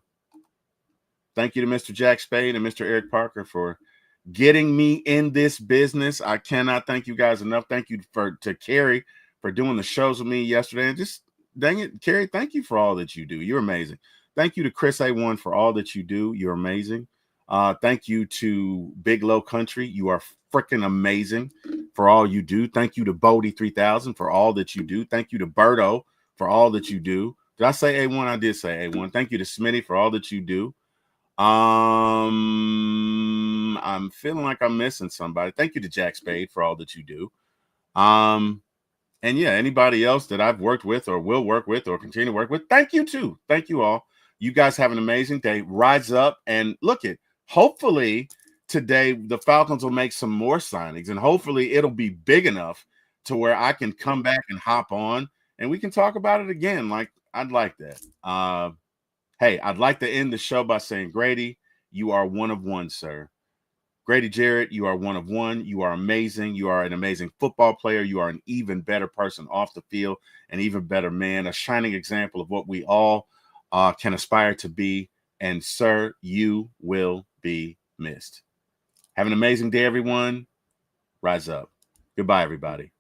Speaker 2: you to Mr. Jack Spade and Mr. Eric Parker for getting me in this business. I cannot thank you guys enough. Thank you to Carrie for doing the shows with me yesterday. And just dang it, Carrie, thank you for all that you do. You're amazing. Thank you to Chris A1 for all that you do. You're amazing. Thank you to Big Low Country. You are freaking amazing for all you do. Thank you to Bodie 3000 for all that you do. Thank you to Berto for all that you do. Did I say A1? I did say A1. Thank you to Smitty for all that you do. I'm feeling like I'm missing somebody. Thank you to Jack Spade for all that you do. And yeah, anybody else that I've worked with or will work with or continue to work with, thank you too. Thank you all. You guys have an amazing day. Rise up and look it. Hopefully today the Falcons will make some more signings, and hopefully it'll be big enough to where I can come back and hop on and we can talk about it again. Like I'd like that. Hey, I'd like to end the show by saying, Grady, you are one of one, sir. Grady Jarrett, you are one of one. You are amazing. You are an amazing football player. You are an even better person off the field, an even better man, a shining example of what we all can aspire to be. And, sir, you will be missed. Have an amazing day, everyone. Rise up. Goodbye, everybody.